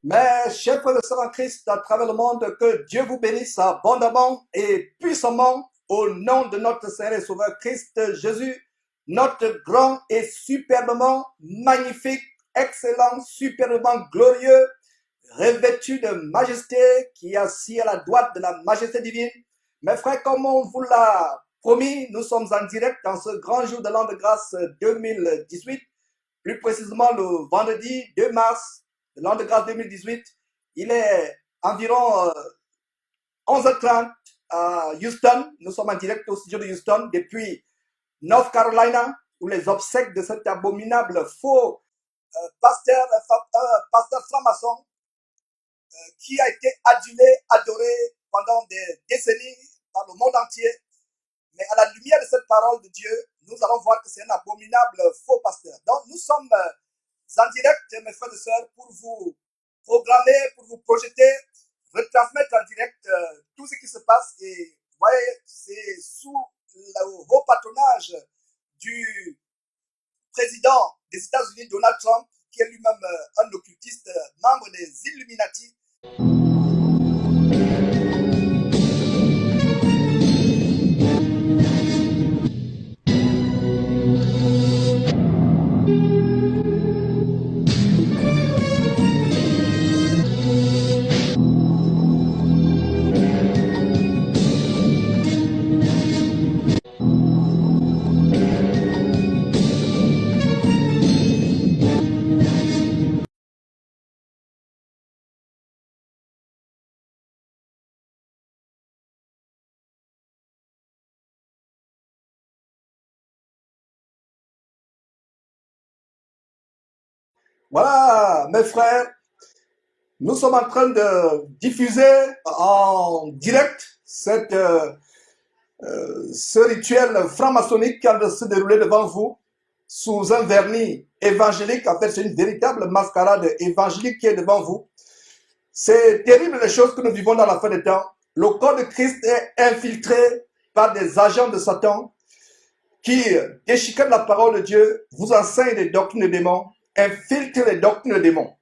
Mes chers frères et sœurs en Christ à travers le monde, que Dieu vous bénisse abondamment et puissamment au nom de notre Seigneur et Sauveur Christ Jésus, notre grand et superbement magnifique, excellent, superbement glorieux, revêtu de majesté, qui est assis à la droite de la majesté divine. Mes frères, comme on vous l'a promis, nous sommes en direct dans ce grand jour de l'an de grâce 2018, plus précisément le vendredi 2 mars de l'an de grâce 2018. Il est environ 11h30 à Houston. Nous sommes en direct au studio de Houston depuis North Carolina, où les obsèques de cet abominable faux pasteur franc-maçon qui a été adulé, adoré pendant des décennies par le monde entier. Mais à la lumière de cette parole de Dieu, nous allons voir que c'est un abominable faux pasteur. Donc nous sommes en direct, mes frères et sœurs, pour vous programmer, pour vous projeter, retransmettre en direct tout ce qui se passe. Et vous voyez, c'est sous le haut patronage du président des États-Unis, Donald Trump, qui est lui-même un occultiste, membre des Illuminati. Voilà, mes frères, nous sommes en train de diffuser en direct ce rituel franc-maçonnique qui est en train de se dérouler devant vous sous un vernis évangélique. En fait, c'est une véritable mascarade évangélique qui est devant vous. C'est terrible les choses que nous vivons dans la fin des temps. Le corps de Christ est infiltré par des agents de Satan qui déchiquettent la parole de Dieu, vous enseignent des doctrines de démons, infiltrent les doctrines de démons.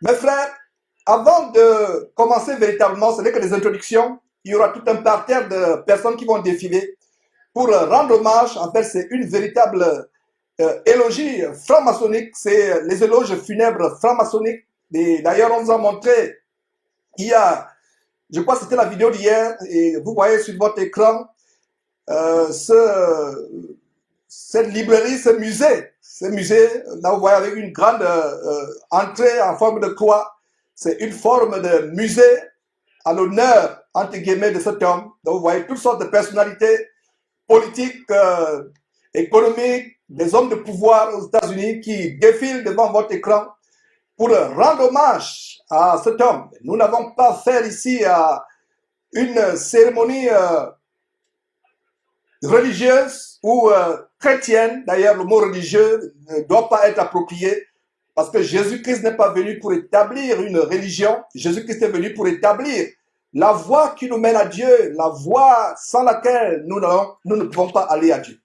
Mes frères, avant de commencer véritablement, ce n'est que des introductions. Il y aura tout un parterre de personnes qui vont défiler pour rendre hommage. En fait, c'est une véritable élogie franc-maçonnique. C'est les éloges funèbres franc-maçonniques. D'ailleurs, on vous a montré, il y a, je crois que c'était la vidéo d'hier, et vous voyez sur votre écran cette librairie, ce musée, là vous voyez avec une grande entrée en forme de croix. C'est une forme de musée à l'honneur, entre guillemets, de cet homme. Donc vous voyez toutes sortes de personnalités politiques, économiques, des hommes de pouvoir aux États-Unis qui défilent devant votre écran pour rendre hommage à cet homme. Nous n'avons pas affaire ici à une cérémonie religieuse ou chrétienne. D'ailleurs, le mot religieux ne doit pas être approprié parce que Jésus-Christ n'est pas venu pour établir une religion. Jésus-Christ est venu pour établir la voie qui nous mène à Dieu, la voie sans laquelle nous ne pouvons pas aller à Dieu.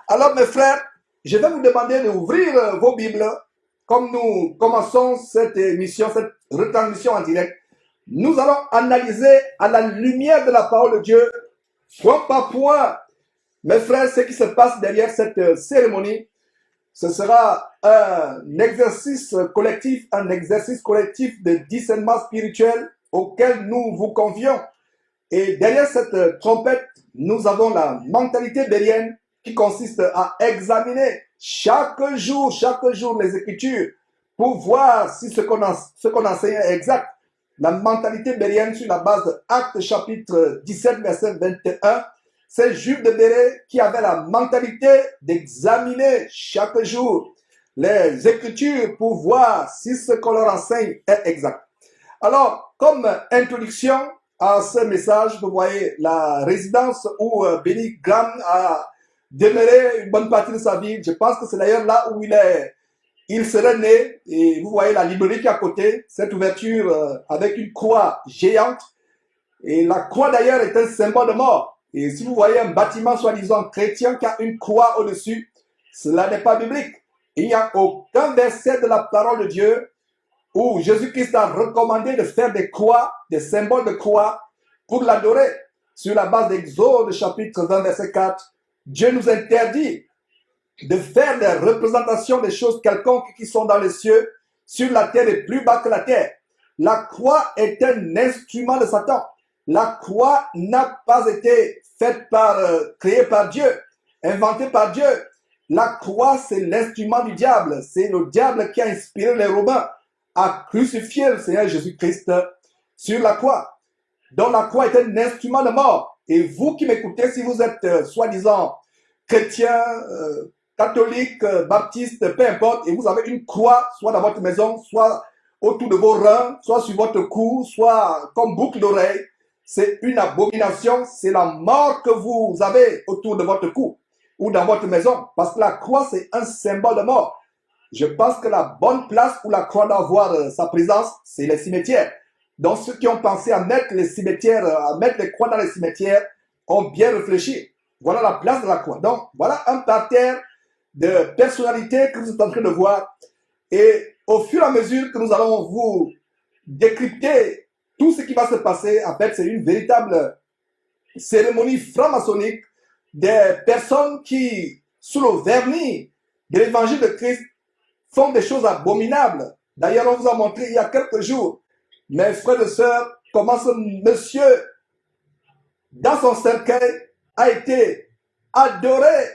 Alors, mes frères, je vais vous demander d'ouvrir vos Bibles. Comme nous commençons cette émission, cette retransmission en direct, nous allons analyser à la lumière de la parole de Dieu, point par point, mes frères, ce qui se passe derrière cette cérémonie. Ce sera un exercice collectif de discernement spirituel auquel nous vous convions. Et derrière cette trompette, nous avons la mentalité bérienne qui consiste à examiner chaque jour les Écritures pour voir si ce qu'on enseigne est exact. La mentalité bérienne sur la base de Actes chapitre 17, verset 21, c'est Jules de Béré qui avait la mentalité d'examiner chaque jour les Écritures pour voir si ce qu'on leur enseigne est exact. Alors, comme introduction à ce message, vous voyez la résidence où Billy Graham a demeuré une bonne partie de sa vie. Je pense que c'est d'ailleurs là où il serait né. Et vous voyez la librairie qui est à côté, cette ouverture avec une croix géante. Et la croix d'ailleurs est un symbole de mort. Et si vous voyez un bâtiment soi-disant chrétien qui a une croix au-dessus, cela n'est pas biblique. Il n'y a aucun verset de la parole de Dieu où Jésus-Christ a recommandé de faire des croix, des symboles de croix, pour l'adorer. Sur la base d'Exode, chapitre 20, verset 4, Dieu nous interdit de faire des représentations des choses quelconques qui sont dans les cieux, sur la terre et plus bas que la terre. La croix est un instrument de Satan. La croix n'a pas été créée par Dieu, inventée par Dieu. La croix, c'est l'instrument du diable. C'est le diable qui a inspiré les Romains à crucifier le Seigneur Jésus-Christ sur la croix. Donc la croix est un instrument de mort. Et vous qui m'écoutez, si vous êtes soi-disant chrétien, catholique, baptiste, peu importe, et vous avez une croix, soit dans votre maison, soit autour de vos reins, soit sur votre cou, soit comme boucle d'oreille, c'est une abomination, c'est la mort que vous avez autour de votre cou ou dans votre maison, parce que la croix, c'est un symbole de mort. Je pense que la bonne place où la croix doit avoir sa présence, c'est les cimetières. Donc ceux qui ont pensé à mettre les cimetières, à mettre les croix dans les cimetières, ont bien réfléchi. Voilà la place de la croix. Donc voilà un parterre de personnalités que vous êtes en train de voir. Et au fur et à mesure que nous allons vous décrypter tout ce qui va se passer, en fait, c'est une véritable cérémonie franc-maçonnique des personnes qui, sous le vernis de l'évangile de Christ, font des choses abominables. D'ailleurs, on vous a montré il y a quelques jours, mes frères et sœurs, comment ce monsieur, dans son cercueil, a été adoré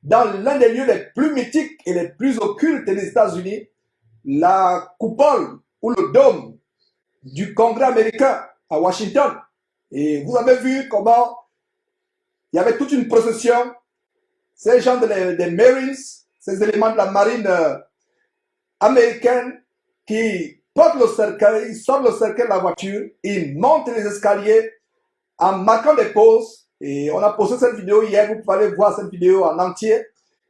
dans l'un des lieux les plus mythiques et les plus occultes des États-Unis, la coupole ou le dôme du Congrès américain à Washington. Et vous avez vu comment il y avait toute une procession, ces gens des Marines, ces éléments de la marine américaine qui portent le cercueil, ils sortent le cercueil de la voiture, ils montent les escaliers en marquant des pauses. Et on a posté cette vidéo hier, vous pouvez aller voir cette vidéo en entier.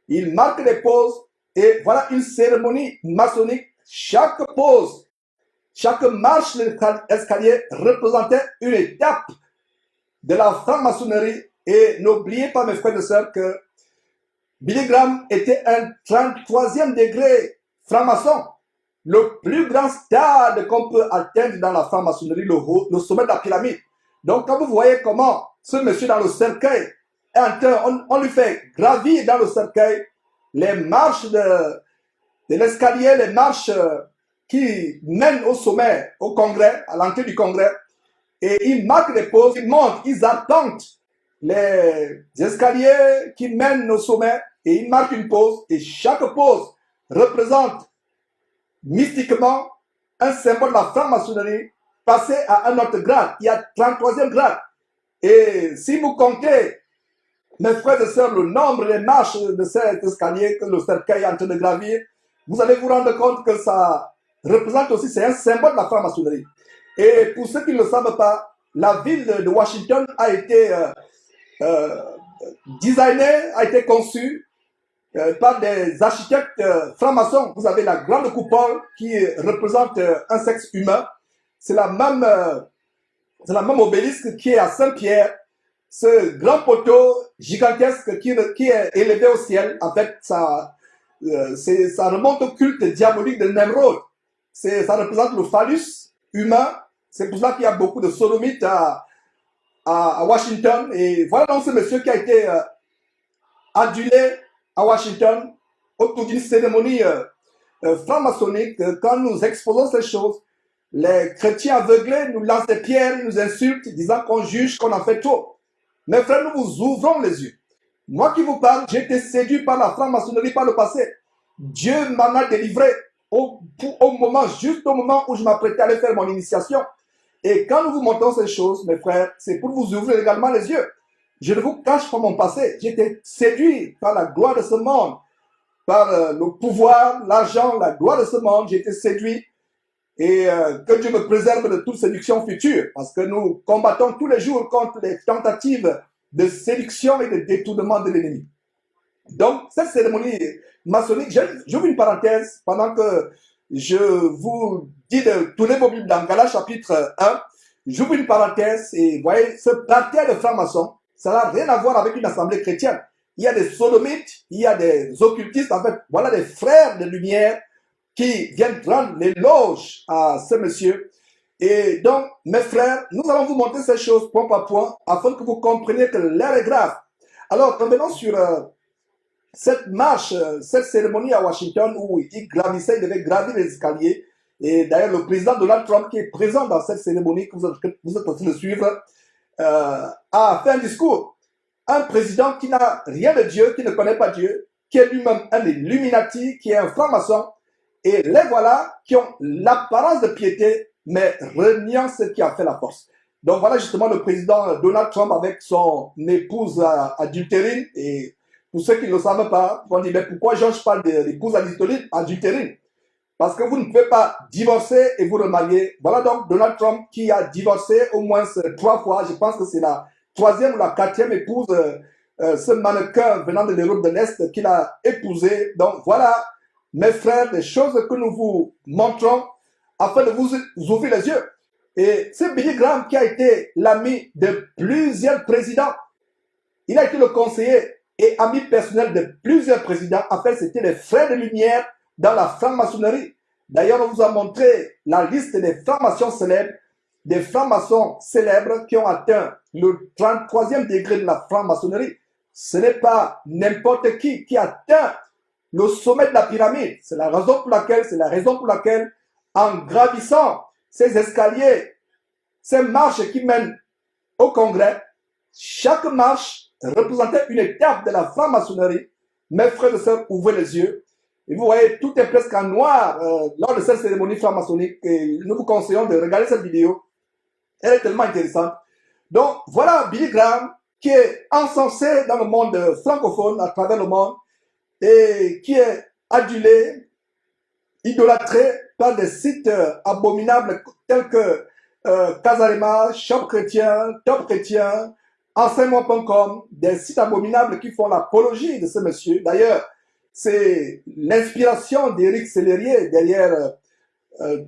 Ils marquent des pauses et voilà une cérémonie maçonnique. Chaque pause, chaque marche de l'escalier représentait une étape de la franc-maçonnerie. Et n'oubliez pas, mes frères et sœurs, que Billy Graham était un 33e degré franc-maçon. Le plus grand stade qu'on peut atteindre dans la franc-maçonnerie, le sommet de la pyramide. Donc, quand vous voyez comment ce monsieur dans le cercueil est en train, on lui fait gravir dans le cercueil les marches de l'escalier, les marches qui mènent au sommet, au congrès, à l'entrée du congrès. Et ils marquent des pauses, ils montent, ils arpentent les escaliers qui mènent au sommet et ils marquent une pause. Et chaque pause représente mystiquement un symbole de la franc-maçonnerie passé à un autre grade. Il y a 33e grade. Et si vous comptez, mes frères et sœurs, le nombre des marches de cet escalier que le cercueil est en train de gravir, vous allez vous rendre compte que ça représente aussi, c'est un symbole de la franc-maçonnerie. Et pour ceux qui ne le savent pas, la ville de Washington a été designée, a été conçue par des architectes francs-maçons. Vous avez la grande coupole qui représente un sexe humain. C'est la même obélisque qui est à Saint-Pierre. Ce grand poteau gigantesque qui est élevé au ciel, en fait, ça remonte au culte diabolique de Nemrod. Ça représente le phallus humain. C'est pour cela qu'il y a beaucoup de sodomites à Washington. Et voilà donc ce monsieur qui a été adulé à Washington autour d'une cérémonie franc-maçonnique. Quand nous exposons ces choses, les chrétiens aveuglés nous lancent des pierres, ils nous insultent, disant qu'on juge, qu'on en fait trop. Mes frères, nous vous ouvrons les yeux. Moi qui vous parle, j'ai été séduit par la franc-maçonnerie par le passé. Dieu m'en a délivré juste au moment où je m'apprêtais à aller faire mon initiation. Et quand nous vous montrons ces choses, mes frères, c'est pour vous ouvrir également les yeux. Je ne vous cache pas mon passé. J'ai été séduit par la gloire de ce monde, par le pouvoir, l'argent, la gloire de ce monde. J'ai été séduit. Et que Dieu me préserve de toute séduction future, parce que nous combattons tous les jours contre les tentatives de séduction et de détournement de l'ennemi. Donc, cette cérémonie maçonnique, j'ouvre une parenthèse pendant que je vous dis de tourner vos Bibles dans Galates chapitre 1. J'ouvre une parenthèse et vous voyez, ce parterre de francs-maçons, ça n'a rien à voir avec une assemblée chrétienne. Il y a des sodomites, il y a des occultistes, en fait, voilà des frères de lumière qui viennent rendre l'éloge à ce monsieur. Et donc, mes frères, nous allons vous montrer ces choses point par point afin que vous compreniez que l'heure est grave. Alors, revenons sur cette marche, cette cérémonie à Washington où il gravissait, il devait gravir les escaliers. Et d'ailleurs, le président Donald Trump, qui est présent dans cette cérémonie que vous êtes en train de suivre, a fait un discours. Un président qui n'a rien de Dieu, qui ne connaît pas Dieu, qui est lui-même un Illuminati, qui est un franc-maçon. Et les voilà qui ont l'apparence de piété, mais reniant ce qui a fait la force. Donc voilà justement le président Donald Trump avec son épouse adultérine. Et pour ceux qui ne le savent pas, on dit, mais pourquoi je parle de l'épouse adultérine? Parce que vous ne pouvez pas divorcer et vous remarier. Voilà donc Donald Trump qui a divorcé au moins 3 fois. Je pense que c'est la 3e ou la 4e épouse, ce mannequin venant de l'Europe de l'Est qu'il a épousé. Donc voilà, mes frères, des choses que nous vous montrons afin de vous ouvrir les yeux. Et c'est Billy Graham qui a été l'ami de plusieurs présidents. Il a été le conseiller et ami personnel de plusieurs présidents. En fait, c'était les frères de lumière dans la franc-maçonnerie. D'ailleurs, on vous a montré la liste des francs-maçons célèbres, des francs-maçons célèbres qui ont atteint le 33e degré de la franc-maçonnerie. Ce n'est pas n'importe qui atteint le sommet de la pyramide. C'est la raison pour laquelle, en gravissant ces escaliers, ces marches qui mènent au Congrès, chaque marche représentait une étape de la franc-maçonnerie. Mes frères et sœurs, ouvrez les yeux. Et vous voyez, tout est presque en noir lors de cette cérémonie franc-maçonnique. Et nous vous conseillons de regarder cette vidéo. Elle est tellement intéressante. Donc, voilà Billy Graham qui est encensé dans le monde francophone, à travers le monde, et qui est adulé, idolâtré par des sites abominables tels que Casarema, Shop Chrétien, Top Chrétien, enseignement.com, des sites abominables qui font l'apologie de ce monsieur. D'ailleurs, c'est l'inspiration d'Éric Sellerier derrière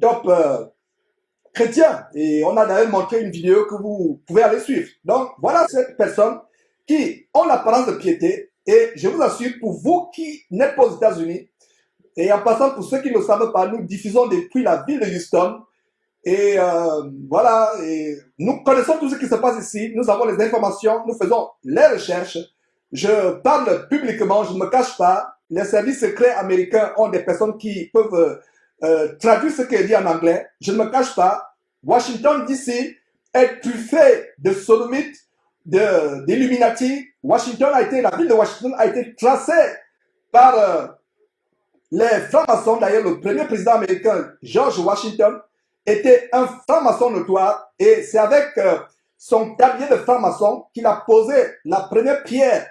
Top Chrétien. Et on a d'ailleurs montré une vidéo que vous pouvez aller suivre. Donc, voilà cette personne qui ont l'apparence de piété. Et je vous assure, pour vous qui n'êtes pas aux États-Unis, et en passant pour ceux qui ne le savent pas, nous diffusons depuis la ville de Houston. Et voilà, et nous connaissons tout ce qui se passe ici. Nous avons les informations, nous faisons les recherches. Je parle publiquement, je ne me cache pas. Les services secrets américains ont des personnes qui peuvent traduire ce qui est dit en anglais. Je ne me cache pas. Washington DC est truffé de sodomites, d'Illuminati. La ville de Washington a été tracée par les francs-maçons. D'ailleurs, le premier président américain, George Washington, était un franc-maçon notoire. Et c'est avec son tablier de franc-maçon qu'il a posé la première pierre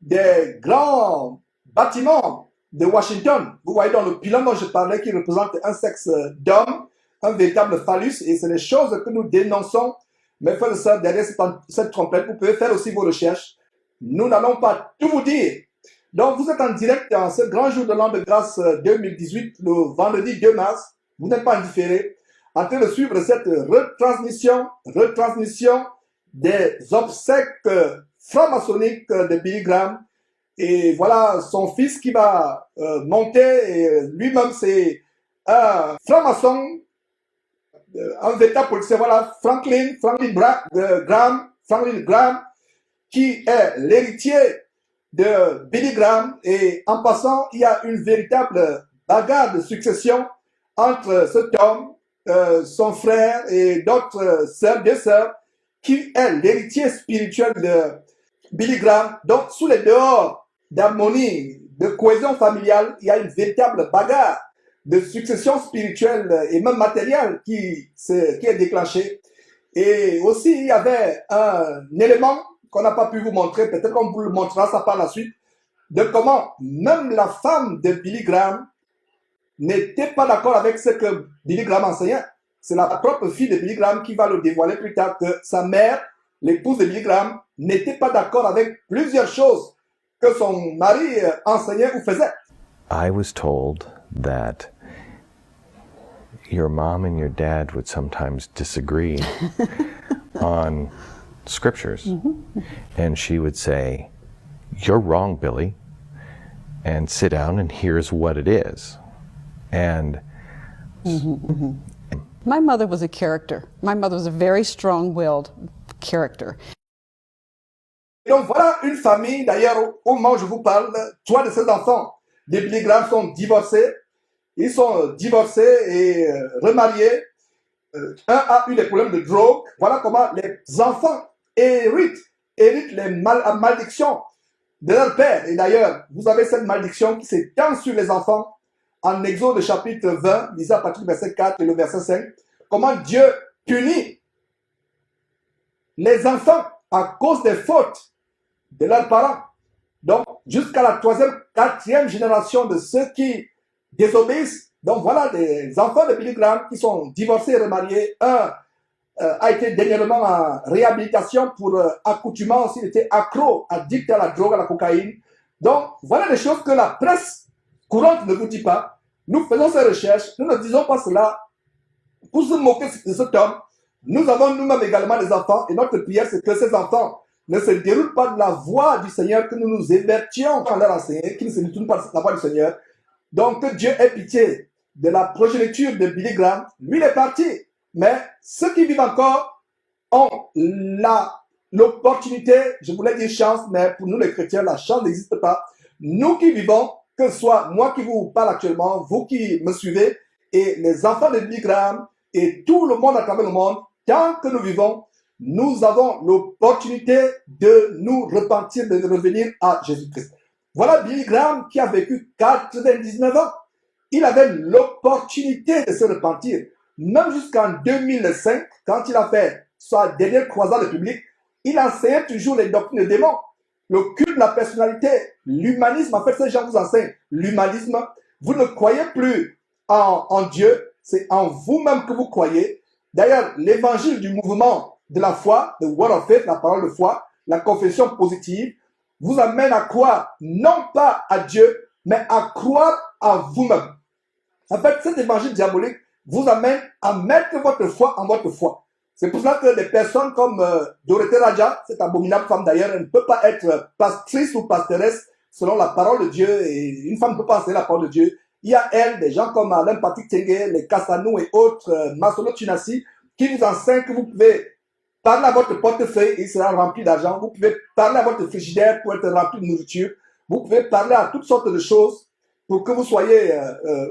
des grands bâtiments de Washington. Vous voyez dans le pylône dont je parlais qui représente un sexe d'homme, un véritable phallus. Et c'est les choses que nous dénonçons. Mais frères et sœurs, derrière cette trompette, vous pouvez faire aussi vos recherches. Nous n'allons pas tout vous dire. Donc, vous êtes en direct dans ce grand jour de l'an de grâce 2018, le vendredi 2 mars. Vous n'êtes pas indifférés, en train de suivre cette retransmission des obsèques franc-maçonniques de Billy Graham. Et voilà son fils qui va monter. Lui-même, c'est un franc-maçon, un véritable policier. Voilà, Franklin Graham, qui est l'héritier de Billy Graham. Et en passant, il y a une véritable bagarre de succession entre cet homme, son frère et d'autres deux sœurs, qui est l'héritier spirituel de Billy Graham. Donc, sous les dehors d'harmonie, de cohésion familiale, il y a une véritable bagarre de succession spirituelle et même matérielle qui est déclenchée. Et aussi, il y avait un élément qu'on n'a pas pu vous montrer, peut-être qu'on vous le montrera ça par la suite, de comment même la femme de Billy Graham n'était pas d'accord avec ce que Billy Graham enseignait. C'est la propre fille de Billy Graham qui va le dévoiler plus tard, que sa mère, l'épouse de Billy Graham, n'était pas d'accord avec plusieurs choses que son mari enseignait ou faisait. I was told that your mom and your dad would sometimes disagree on scriptures. And she would say, "You're wrong, Billy," and sit down and here's what it is. And My mother was a character. My mother was a very strong-willed character. Donc voilà une famille, d'ailleurs, au moment où je vous parle, trois de ces enfants des Billy Graham sont divorcés. Ils sont divorcés et remariés. Un a eu des problèmes de drogue. Voilà comment les enfants héritent les malédictions de leur père. Et d'ailleurs, vous avez cette malédiction qui s'étend sur les enfants en Exode chapitre 20, lisez à partir du verset 4 et le verset 5. Comment Dieu punit les enfants à cause des fautes de leurs parents. Donc, jusqu'à la troisième, quatrième génération de ceux qui désobéissent. Donc, voilà des enfants de Billy Graham qui sont divorcés et remariés. Un a été dernièrement en réhabilitation pour accoutumance. Il était accro, addict à la drogue, à la cocaïne. Donc, voilà des choses que la presse courante ne vous dit pas. Nous faisons ces recherches. Nous ne disons pas cela pour se moquer de cet homme. Nous avons nous-mêmes également des enfants. Et notre prière, c'est que ces enfants ne se déroulent pas de la voie du Seigneur, que nous nous évertions en leur enseigner, qu'ils ne se détournent pas de la voie du Seigneur. Donc, que Dieu ait pitié de la progéniture de Billy Graham. Lui, il est parti. Mais ceux qui vivent encore ont l'opportunité, je voulais dire chance, mais pour nous les chrétiens, la chance n'existe pas. Nous qui vivons, que ce soit moi qui vous parle actuellement, vous qui me suivez, et les enfants de Billy Graham, et tout le monde à travers le monde, tant que nous vivons, nous avons l'opportunité de nous repentir, de revenir à Jésus-Christ. Voilà Billy Graham qui a vécu 99 ans. Il avait l'opportunité de se repentir. Même jusqu'en 2005, quand il a fait sa dernière croisade publique, il enseignait toujours les doctrines des démons. Le culte de la personnalité, l'humanisme, en fait, ces gens vous enseignent l'humanisme. Vous ne croyez plus en Dieu, c'est en vous-même que vous croyez. D'ailleurs, l'évangile du mouvement de la foi, the word of faith, la parole de foi, la confession positive, vous amène à croire non pas à Dieu, mais à croire à vous-même. En fait, cet évangile diabolique vous amène à mettre votre foi en votre foi. C'est pour cela que des personnes comme Dorothée Raja, cette abominable femme d'ailleurs, elle ne peut pas être pastrice ou pastoresse selon la parole de Dieu, et une femme ne peut pas enseigner la parole de Dieu. Il y a elle, des gens comme Alain Patrick Tengue, les Kassanou et autres, Masolo Tunasi, qui vous enseignent que vous pouvez parler à votre portefeuille et il sera rempli d'argent. Vous pouvez parler à votre frigidaire pour être rempli de nourriture. Vous pouvez parler à toutes sortes de choses pour que vous soyez,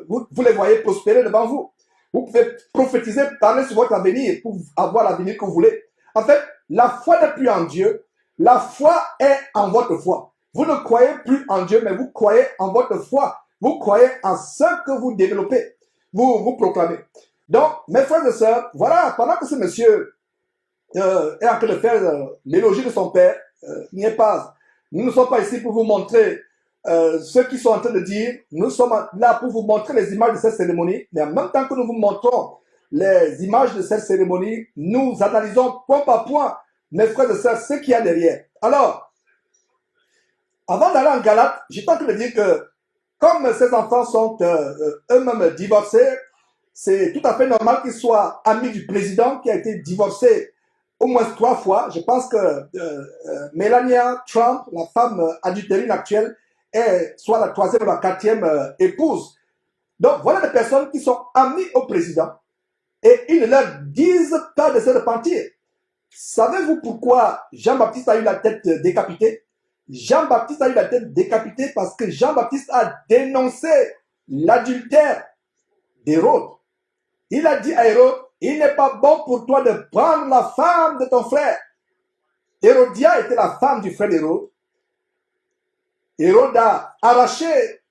vous les voyez prospérer devant vous. Vous pouvez prophétiser, parler sur votre avenir pour avoir l'avenir que vous voulez. En fait, la foi n'est plus en Dieu. La foi est en votre foi. Vous ne croyez plus en Dieu, mais vous croyez en votre foi. Vous croyez en ce que vous développez. Vous proclamez. Donc, mes frères et sœurs, voilà, pendant que ce monsieur est en train de faire l'élogie de son père, n'y est pas. Nous ne sommes pas ici pour vous montrer ceux qui sont en train de dire, nous sommes là pour vous montrer les images de cette cérémonie, mais en même temps que nous vous montrons les images de cette cérémonie, nous analysons point par point, mes frères et sœurs, ce qu'il y a derrière. Alors, avant d'aller en Galate, j'étais en train de dire que comme ces enfants sont eux-mêmes divorcés, c'est tout à fait normal qu'ils soient amis du président qui a été divorcé au moins 3 fois. Je pense que Melania Trump, la femme adultérine actuelle, est soit la 3e ou la 4e épouse. Donc voilà des personnes qui sont amies au président et ils ne leur disent pas de se repentir. Savez-vous pourquoi Jean-Baptiste a eu la tête décapitée? Jean-Baptiste a eu la tête décapitée parce que Jean-Baptiste a dénoncé l'adultère d'Hérode. Il a dit à Hérode, il n'est pas bon pour toi de prendre la femme de ton frère. Hérodia était la femme du frère d'Hérode. Hérode a arraché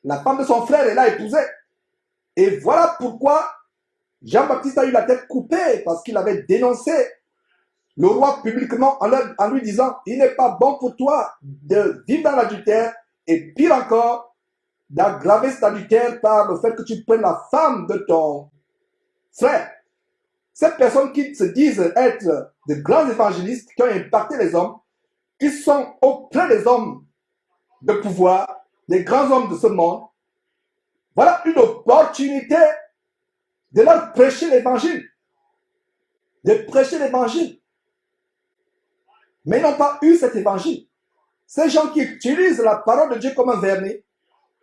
la femme de son frère et l'a épousée. Et voilà pourquoi Jean-Baptiste a eu la tête coupée, parce qu'il avait dénoncé le roi publiquement en lui disant, il n'est pas bon pour toi de vivre dans l'adultère, et pire encore, d'aggraver cet adultère par le fait que tu prennes la femme de ton frère. Ces personnes qui se disent être de grands évangélistes, qui ont impacté les hommes, qui sont auprès des hommes de pouvoir, des grands hommes de ce monde, voilà une opportunité de leur prêcher l'évangile. De prêcher l'évangile. Mais ils n'ont pas eu cet évangile. Ces gens qui utilisent la parole de Dieu comme un vernis,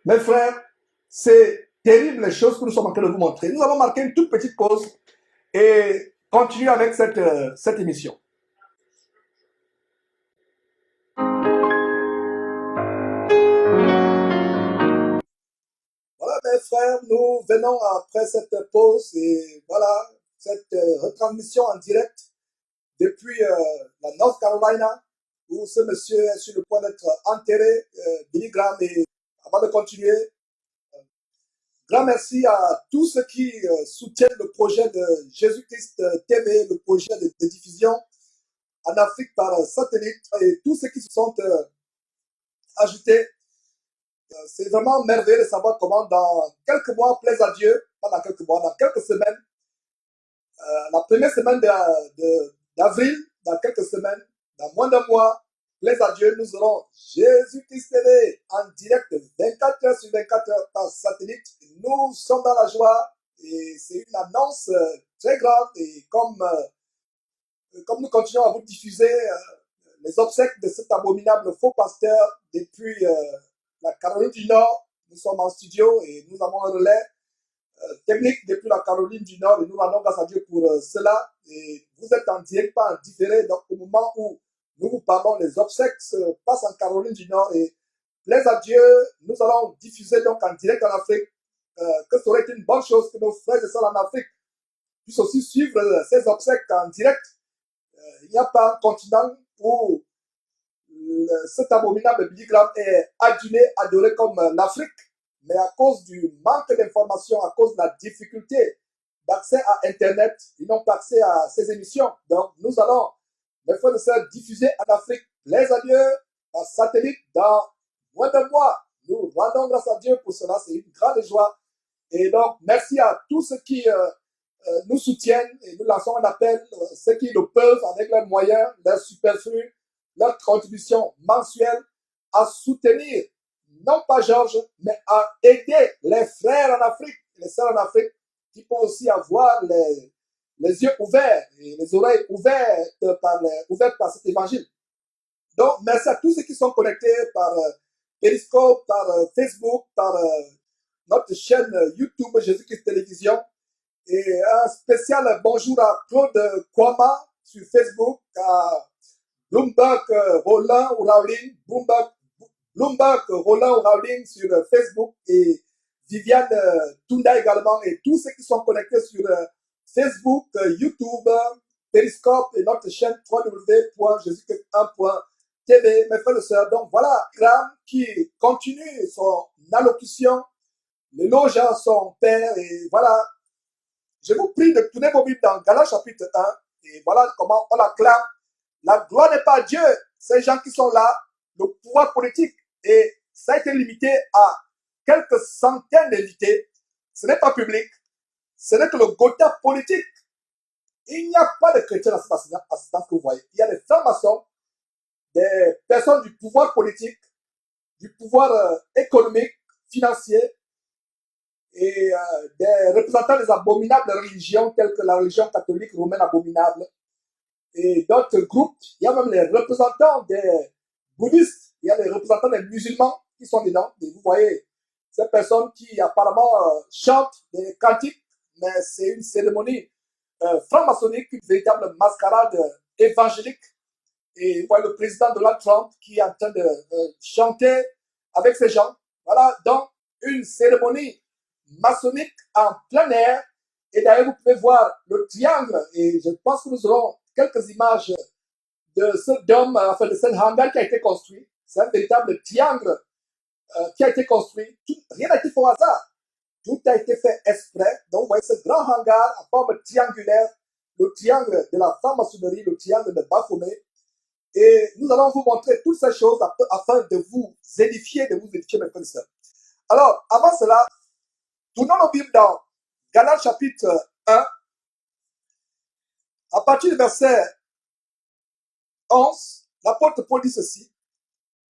mes frères, c'est terribles les choses que nous sommes en train de vous montrer. Nous allons marquer une toute petite pause et continuer avec cette émission. Voilà, mes frères, nous venons après cette pause et voilà, cette retransmission en direct depuis la North Carolina, où ce monsieur est sur le point d'être enterré, Billy Graham. Et avant de continuer, grand merci à tous ceux qui soutiennent le projet de Jésus-Christ TV, le projet de diffusion en Afrique par satellite, et tous ceux qui se sont ajoutés. C'est vraiment merveilleux de savoir comment dans quelques mois, plaise à Dieu, pas dans quelques mois, dans quelques semaines, la première semaine d'avril, dans quelques semaines, dans moins d'un mois, plaise à Dieu, nous aurons Jésus-Christ TV en direct 24 heures sur 24 heures par satellite. Nous sommes dans la joie et c'est une annonce très grande. Et comme nous continuons à vous diffuser les obsèques de cet abominable faux pasteur depuis la Caroline du Nord, nous sommes en studio et nous avons un relais technique depuis la Caroline du Nord et nous rendons grâce à Dieu pour cela. Et vous êtes en direct, pas en différé. Donc au moment où nous vous parlons, les obsèques se passent en Caroline du Nord et plaise à Dieu, nous allons diffuser donc en direct en Afrique, que ça aurait été une bonne chose que nos frères et sœurs en Afrique puissent aussi suivre ces obsèques en direct. Il n'y a pas un continent où cet abominable Billy Graham est adulé, adoré comme l'Afrique, mais à cause du manque d'informations, à cause de la difficulté d'accès à Internet, ils n'ont pas accès à ces émissions. Donc, nous allons, mes frères et sœurs, diffuser en Afrique, plaise à Dieu, par satellite, dans moins d'un mois. Nous rendons grâce à Dieu pour cela, c'est une grande joie. Et donc, merci à tous ceux qui nous soutiennent et nous lançons un appel, ceux qui le peuvent avec leurs moyens, leurs superflus, leur contribution mensuelle à soutenir, non pas Georges, mais à aider les frères en Afrique, les sœurs en Afrique, qui peuvent aussi avoir les yeux ouverts et les oreilles ouvertes par cet évangile. Donc, merci à tous ceux qui sont connectés par Periscope, par Facebook, par notre chaîne YouTube Jésus-Christ Télévision. Et un spécial bonjour à Claude Kwama sur Facebook, à Bloomberg Roland Rowling, Bloomberg Roland Rowling sur Facebook et Viviane Tunda également, et tous ceux qui sont connectés sur Facebook, YouTube, Periscope et notre chaîne www.jésus1.tv, mes frères et sœurs. Donc voilà, Graham qui continue son allocution, l'éloge à son père, et voilà. Je vous prie de tourner vos Bibles dans Galates chapitre 1, et voilà comment on l'acclame. La gloire n'est pas à Dieu. Ces gens qui sont là, le pouvoir politique, et ça a été limité à quelques centaines d'invités. Ce n'est pas public. Ce n'est que le quota politique. Il n'y a pas de chrétiens dans cette assistance que vous voyez. Il y a des francs-maçons, des personnes du pouvoir politique, du pouvoir économique, financier, et des représentants des abominables religions telles que la religion catholique romaine abominable et d'autres groupes. Il y a même les représentants des bouddhistes, il y a les représentants des musulmans qui sont dedans. Et vous voyez ces personnes qui apparemment chantent des cantiques, mais c'est une cérémonie franc-maçonnique, une véritable mascarade évangélique. Et vous voyez le président Donald Trump qui est en train de chanter avec ces gens. Voilà donc une cérémonie maçonnique en plein air. Et d'ailleurs, vous pouvez voir le triangle. Et je pense que nous aurons quelques images de ce dôme, enfin de ce hangar qui a été construit. C'est un véritable triangle qui a été construit. Rien n'a été fait au hasard. Tout a été fait exprès. Donc, vous voyez ce grand hangar en forme triangulaire, le triangle de la franc-maçonnerie, le triangle de Baphomet. Et nous allons vous montrer toutes ces choses afin de vous édifier, mes frères et sœurs. Alors, avant cela, tournons nos Bibles dans Galates chapitre 1, à partir du verset 11, l'apôtre Paul dit ceci: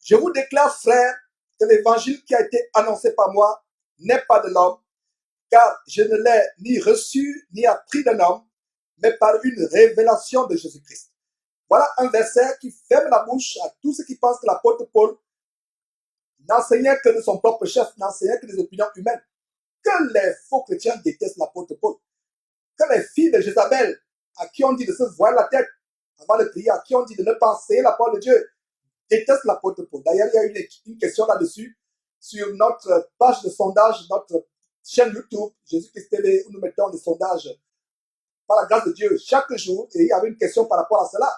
je vous déclare, frères, que l'évangile qui a été annoncé par moi n'est pas de l'homme, car je ne l'ai ni reçu ni appris d'un homme, mais par une révélation de Jésus-Christ. Voilà un verset qui ferme la bouche à tous ceux qui pensent que l'apôtre Paul n'enseignait que de son propre chef, n'enseignait que des opinions humaines. que les faux chrétiens détestent l'apôtre Paul. Que les filles de Jézabel, à qui on dit de se voiler la tête avant de prier, à qui on dit de ne pas enseigner la parole de Dieu, détestent l'apôtre Paul. D'ailleurs, il y a une question là-dessus sur notre page de sondage, notre chaîne YouTube, Jésus-Christ TV, où nous mettons des sondages par la grâce de Dieu chaque jour, et il y avait une question par rapport à cela.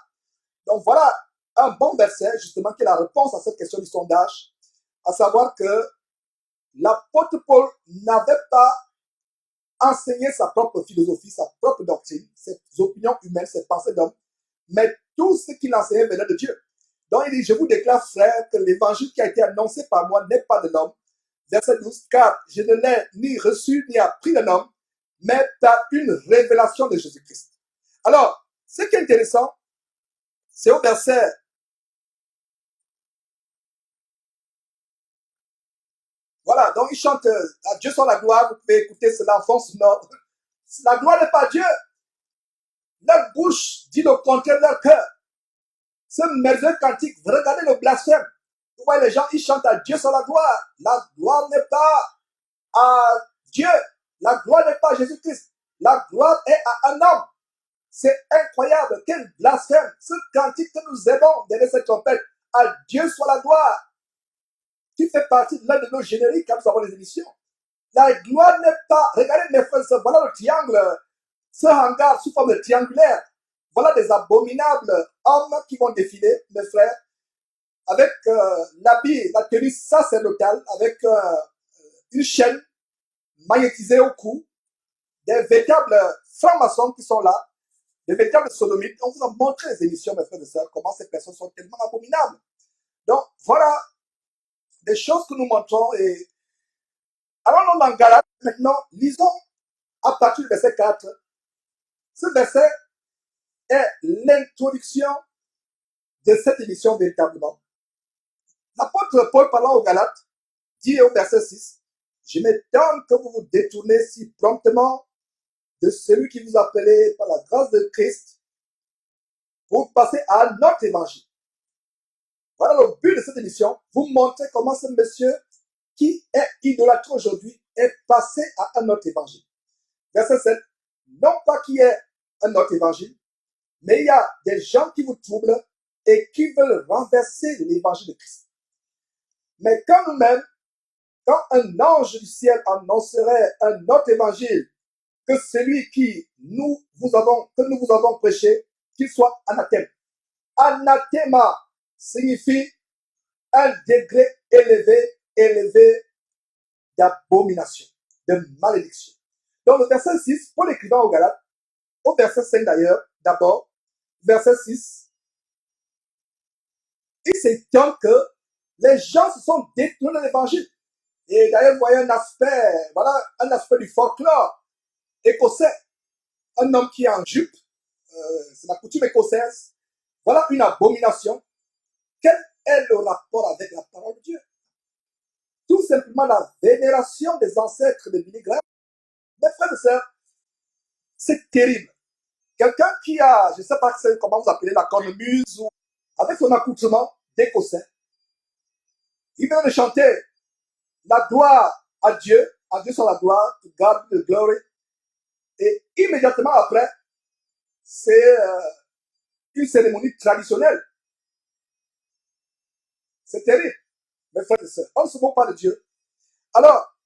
Donc voilà un bon verset, justement, qui est la réponse à cette question du sondage, à savoir que l'apôtre Paul n'avait pas enseigné sa propre philosophie, sa propre doctrine, ses opinions humaines, ses pensées d'homme, mais tout ce qu'il enseignait venait de Dieu. Donc il dit, je vous déclare, frère, que l'évangile qui a été annoncé par moi n'est pas de l'homme. Verset 12, car je ne l'ai ni reçu ni appris d'un homme, mais par une révélation de Jésus-Christ. Alors, ce qui est intéressant, c'est au verset voilà, donc il chante à Dieu soit la gloire, vous pouvez écouter cela en fond sonore. La gloire n'est pas Dieu. Leur bouche dit le contraire de leur cœur. Ce merveilleux cantique, regardez le blasphème. Vous voyez les gens, ils chantent à Dieu soit la gloire. La gloire n'est pas à Dieu. La gloire n'est pas à Jésus-Christ. La gloire est à un homme. C'est incroyable, quel blasphème. Ce cantique que nous aimons derrière cette trompette, à Dieu soit la gloire, qui fait partie de l'un de nos génériques quand nous avons les émissions. La gloire n'est pas... Regardez mes frères, voilà le triangle, ce hangar sous forme de triangulaire. Voilà des abominables hommes qui vont défiler, mes frères, avec l'habit, la tenue sacerdotale, avec une chaîne magnétisée au cou, des véritables francs-maçons qui sont là, des véritables sodomites. On vous a montré les émissions, mes frères et sœurs, comment ces personnes sont tellement abominables. Donc, voilà des choses que nous montrons. Et allons dans Galates, maintenant, lisons à partir du verset 4. Ce verset est l'introduction de cette émission véritablement. L'apôtre Paul parlant aux Galates dit au verset 6, je m'étonne que vous vous détournez si promptement de celui qui vous appelait par la grâce de Christ pour passer à un autre évangile. Voilà le but de cette émission, vous montrer comment ce monsieur qui est idolâtré aujourd'hui est passé à un autre évangile. Verset 7, non pas qu'il y ait un autre évangile, mais il y a des gens qui vous troublent et qui veulent renverser l'évangile de Christ. Mais quand nous-mêmes, quand un ange du ciel annoncerait un autre évangile que celui que nous vous avons prêché, qu'il soit anathème. Anathema signifie un degré élevé d'abomination, de malédiction. Dans le verset 6, Paul écrivant aux Galates, au verset 5 d'ailleurs, d'abord, verset 6, il s'étonne que les gens se sont détournés de l'évangile. Et d'ailleurs, vous voyez un aspect du folklore écossais. Un homme qui est en jupe, c'est la coutume écossaise. Voilà une abomination. Quel est le rapport avec la parole de Dieu? Tout simplement la vénération des ancêtres de Billy Graham. Mes frères et sœurs, c'est terrible. Quelqu'un qui a, je ne sais pas comment vous appelez la cornemuse, ou avec son accoutrement d'écossais, il vient de chanter la gloire à Dieu soit la gloire, to God be the glory. Et immédiatement après, c'est une cérémonie traditionnelle. C'est terrible, mes frères et sœurs. On ne se moque pas de Dieu. Alors,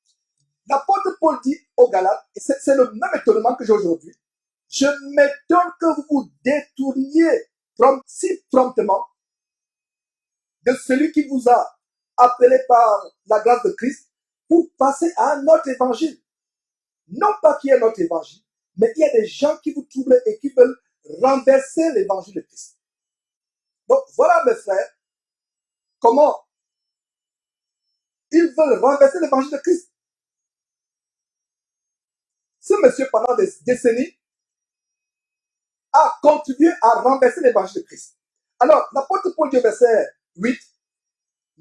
l'apôtre Paul dit aux Galates, et c'est le même étonnement que j'ai aujourd'hui, je m'étonne que vous vous détourniez si promptement de celui qui vous a appelé par la grâce de Christ pour passer à un autre évangile. Non pas qu'il y ait un autre évangile, mais il y a des gens qui vous troublent et qui veulent renverser l'évangile de Christ. Donc voilà, mes frères, comment ils veulent renverser l'évangile de Christ. Ce monsieur, pendant des décennies, a contribué à renverser l'évangile de Christ. Alors, l'apôtre Paul dit au verset 8,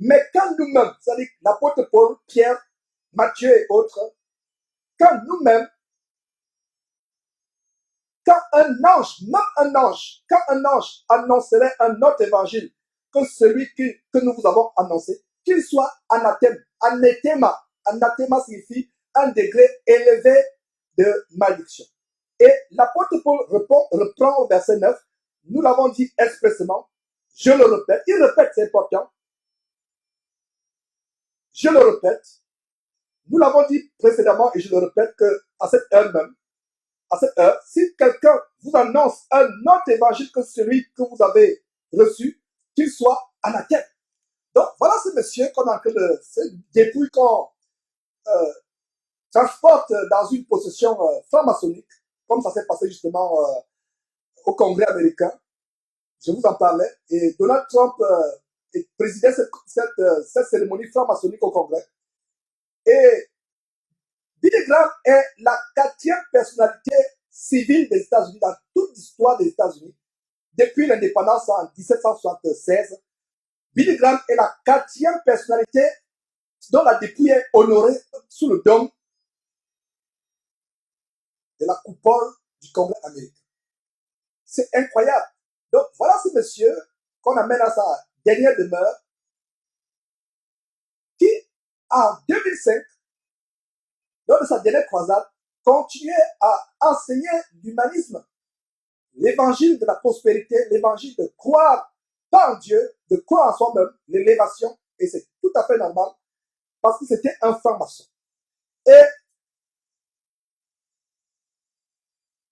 mais quand nous-mêmes, c'est-à-dire l'apôtre Paul, Pierre, Matthieu et autres, quand nous-mêmes, quand un ange annoncerait un autre évangile que celui que nous vous avons annoncé, qu'il soit anathème, anathema signifie un degré élevé de malédiction. Et l'apôtre Paul reprend au verset 9, nous l'avons dit expressément, je le répète, il répète, c'est important, je le répète, nous l'avons dit précédemment et je le répète qu'à cette heure même, à cette heure, si quelqu'un vous annonce un autre évangile que celui que vous avez reçu, qu'il soit anathème. Donc voilà ce monsieur qu'on a en train de, depuis qu'on transporte dans une possession franc-maçonnique, comme ça s'est passé justement au Congrès américain. Je vous en parlais. Et Donald Trump présidait cette cérémonie franc-maçonnique au Congrès. Et Billy Graham est la 4e personnalité civile des États-Unis dans toute l'histoire des États-Unis. Depuis l'indépendance en 1776, Billy Graham est la 4e personnalité dont la dépouille est honorée sous le dôme de la coupole du Congrès américain. C'est incroyable. Donc voilà ce monsieur qu'on amène à sa dernière demeure qui, en 2005, lors de sa dernière croisade, continuait à enseigner l'humanisme, l'évangile de la prospérité, l'évangile de croire pas en Dieu, de croire en soi-même, l'élévation, et c'est tout à fait normal, parce que c'était un franc-maçon. Et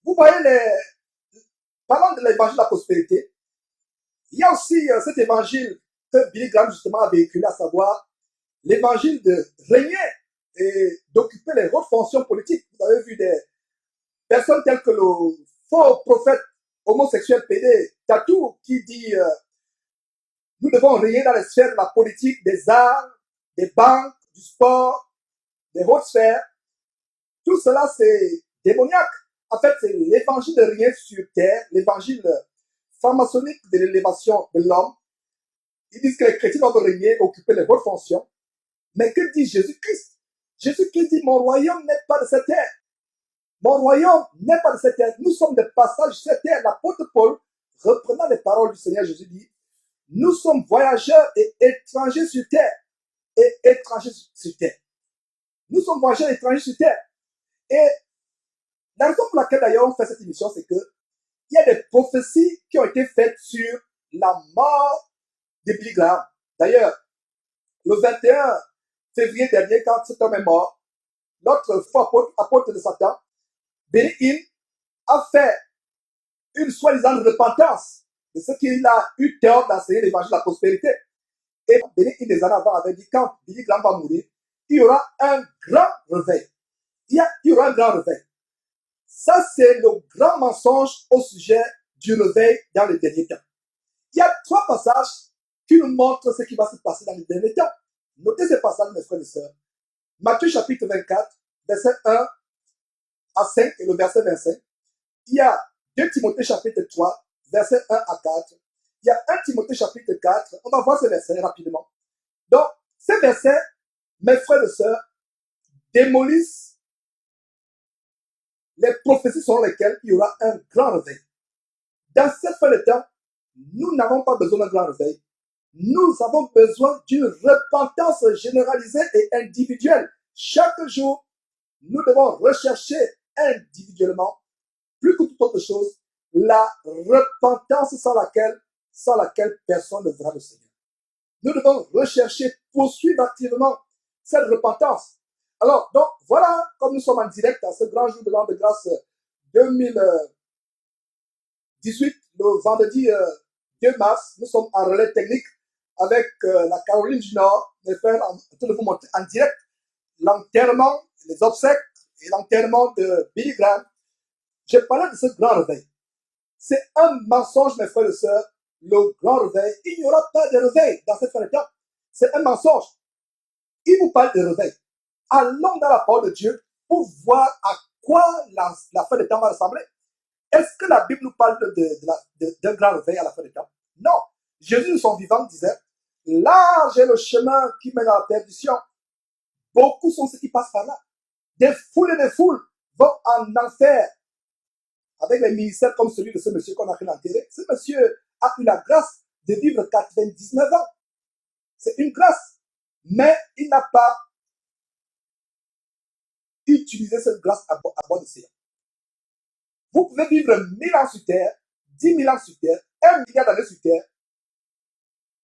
vous voyez, parlant de l'évangile de la prospérité, il y a aussi cet évangile que Billy Graham justement a véhiculé, à savoir l'évangile de régner et d'occuper les hautes fonctions politiques. Vous avez vu des personnes telles que le faux prophète homosexuel PD Tatou qui dit nous devons régner dans les sphères de la politique, des arts, des banques, du sport, des hautes sphères. Tout cela, c'est démoniaque. En fait, c'est l'évangile de régner sur terre, l'évangile franc-maçonnique de l'élévation de l'homme. Ils disent que les chrétiens doivent régner, occuper les hautes fonctions. Mais que dit Jésus-Christ? Jésus-Christ dit, mon royaume n'est pas de cette terre. Mon royaume n'est pas de cette terre. Nous sommes des passages sur cette terre. L'apôtre Paul, reprenant les paroles du Seigneur Jésus, dit, nous sommes voyageurs et étrangers sur terre. Et étrangers sur terre. Nous sommes voyageurs et étrangers sur terre. Et la raison pour laquelle d'ailleurs on fait cette émission, c'est que il y a des prophéties qui ont été faites sur la mort de Billy Graham. D'ailleurs, le 21 février dernier, quand cet homme est mort, notre faux apôtre de Satan, Benny Hinn, a fait une soi-disant repentance de ce qu'il a eu tort d'enseigner l'évangile de la prospérité. Et Benny Hinn des années avant avait dit, quand Billy Graham va mourir, il y aura un grand réveil. Il y aura un grand réveil. Ça, c'est le grand mensonge au sujet du réveil dans les derniers temps. Il y a 3 passages qui nous montrent ce qui va se passer dans les derniers temps. Notez ces passages, mes frères et sœurs. Matthieu chapitre 24, verset 1 à 5 et le verset 25. Il y a 2 Timothée chapitre 3, verset 1 à 4. Il y a 1 Timothée chapitre 4. On va voir ces versets rapidement. Donc, ces versets, mes frères et sœurs, démolissent les prophéties selon lesquelles il y aura un grand réveil. Dans cette fin de temps, nous n'avons pas besoin d'un grand réveil. Nous avons besoin d'une repentance généralisée et individuelle. Chaque jour, nous devons rechercher individuellement, plus que toute autre chose, la repentance sans laquelle personne ne verra le Seigneur. Nous devons rechercher, poursuivre activement cette repentance. Alors, donc, voilà, comme nous sommes en direct à ce grand jour de l'an de grâce 2018, le vendredi 2 mars, nous sommes en relais technique avec la Caroline du Nord, mes frères, en train de vous montrer en direct l'enterrement, les obsèques et l'enterrement de Billy Graham. J'ai parlé de ce grand réveil. C'est un mensonge, mes frères et sœurs, le grand réveil. Il n'y aura pas de réveil dans cette fin de temps. C'est un mensonge. Il vous parle de réveil. Allons dans la parole de Dieu pour voir à quoi la fin des temps va ressembler. Est-ce que la Bible nous parle d'un grand réveil à la fin des temps? Non. Jésus de son vivant disait, large est le chemin qui mène à la perdition. Beaucoup sont ceux qui passent par là. Des foules et des foules vont en enfer avec les ministères comme celui de ce monsieur qu'on a fait enterrer. Ce monsieur a eu la grâce de vivre 99 ans. C'est une grâce. Mais il n'a pas utilisez cette grâce à bon escient. Vous pouvez vivre 1000 ans sur terre, 10 000 ans sur terre, 1 milliard d'années sur terre,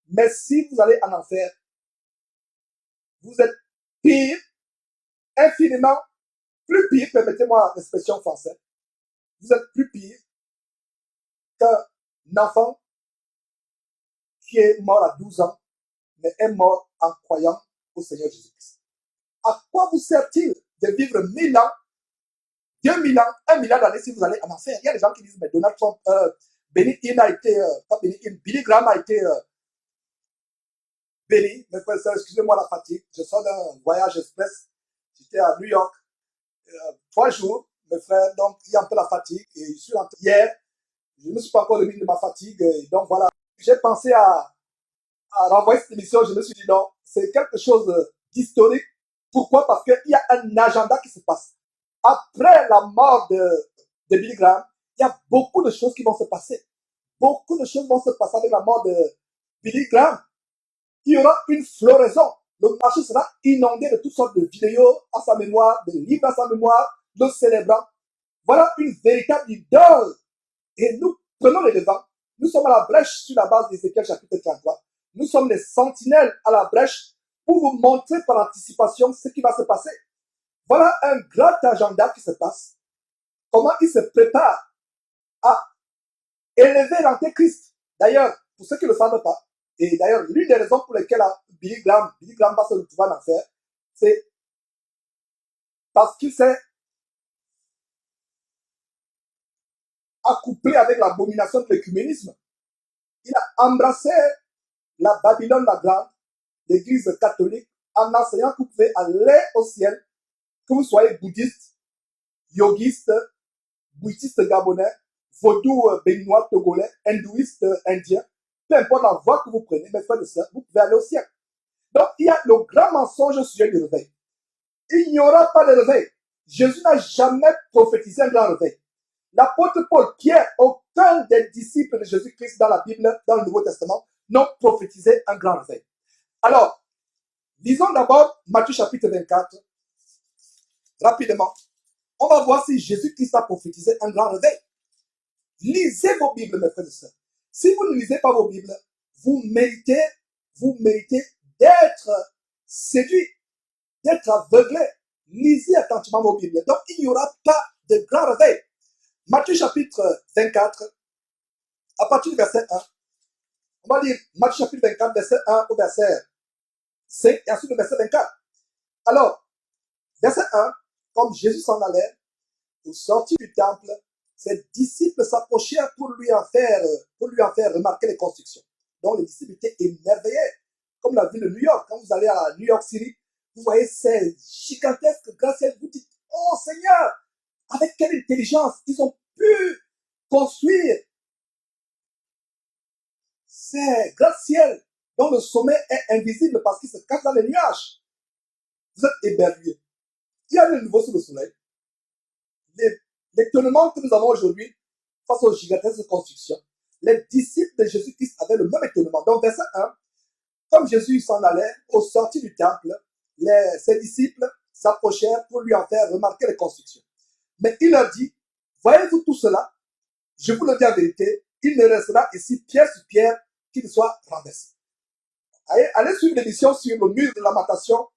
mais si vous allez en enfer, vous êtes pire, infiniment plus pire, permettez-moi l'expression française, vous êtes plus pire qu'un enfant qui est mort à 12 ans, mais est mort en croyant au Seigneur Jésus-Christ. À quoi vous sert-il de vivre 1000 ans, 2000 ans, 1 milliard d'années si vous allez en enfer? Il y a des gens qui disent, mais Donald Trump, Billy Graham a été béni. Mes frères et sœurs, excusez-moi la fatigue. Je sors d'un voyage express. J'étais à New York 3 jours, mes frères. Donc, il y a un peu la fatigue. Et je suis rentré hier. Je ne me suis pas encore remis de ma fatigue. Et donc, voilà. J'ai pensé à renvoyer cette émission. Je me suis dit, non, c'est quelque chose d'historique. Pourquoi? Parce qu'il y a un agenda qui se passe. Après la mort de Billy Graham, il y a beaucoup de choses qui vont se passer. Beaucoup de choses vont se passer avec la mort de Billy Graham. Il y aura une floraison. Le marché sera inondé de toutes sortes de vidéos à sa mémoire, de livres à sa mémoire, de célébrants. Voilà une véritable idole. Et nous prenons les devants. Nous sommes à la brèche sur la base d'Ézéchiel chapitre 33. Nous sommes les sentinelles à la brèche pour vous montrer par anticipation ce qui va se passer. Voilà un grand agenda qui se passe. Comment il se prépare à élever l'antéchrist. D'ailleurs, pour ceux qui ne le savent pas, et d'ailleurs, l'une des raisons pour lesquelles Billy Graham va se retrouver en enfer, c'est parce qu'il s'est accouplé avec l'abomination de l'écuménisme. Il a embrassé la Babylone la Grande, l'église catholique, en enseignant que vous pouvez aller au ciel, que vous soyez bouddhiste, yogiste, bouddhiste gabonais, vaudou béninois, togolais, hindouiste, indien, peu importe la voie que vous prenez, mes frères et sœurs, vous pouvez aller au ciel. Donc, il y a le grand mensonge au sujet du réveil. Il n'y aura pas de réveil. Jésus n'a jamais prophétisé un grand réveil. L'apôtre Paul, Pierre, aucun des disciples de Jésus-Christ dans la Bible, dans le Nouveau Testament, n'ont prophétisé un grand réveil. Alors, lisons d'abord Matthieu chapitre 24, rapidement. On va voir si Jésus-Christ a prophétisé un grand réveil. Lisez vos Bibles, mes frères et sœurs. Si vous ne lisez pas vos Bibles, vous méritez d'être séduit, d'être aveuglé. Lisez attentivement vos Bibles. Donc, il n'y aura pas de grand réveil. Matthieu chapitre 24, à partir du verset 1. On va lire Matthieu chapitre 24, verset 1 au verset 5 et ensuite le verset 24. Alors, verset 1, comme Jésus s'en allait, au sortir du temple, ses disciples s'approchèrent pour lui en faire remarquer les constructions. Donc les disciples étaient émerveillés, comme la ville de New York. Quand vous allez à New York City, vous voyez ces gigantesques gratte-ciel. Vous dites, oh Seigneur, avec quelle intelligence ils ont pu construire ces gratte-ciel dont le sommet est invisible parce qu'il se cache dans les nuages. Vous êtes éberlués. Il y a le nouveau sous le soleil. L'étonnement que nous avons aujourd'hui face aux gigantesques constructions, les disciples de Jésus-Christ avaient le même étonnement. Donc, verset 1, comme Jésus s'en allait, au sortir du temple, ses disciples s'approchèrent pour lui en faire remarquer les constructions. Mais il leur dit, voyez-vous tout cela? Je vous le dis en vérité, il ne restera ici pierre sur pierre qui ne soit renversé. Allez suivre l'émission sur le mur de lamentation,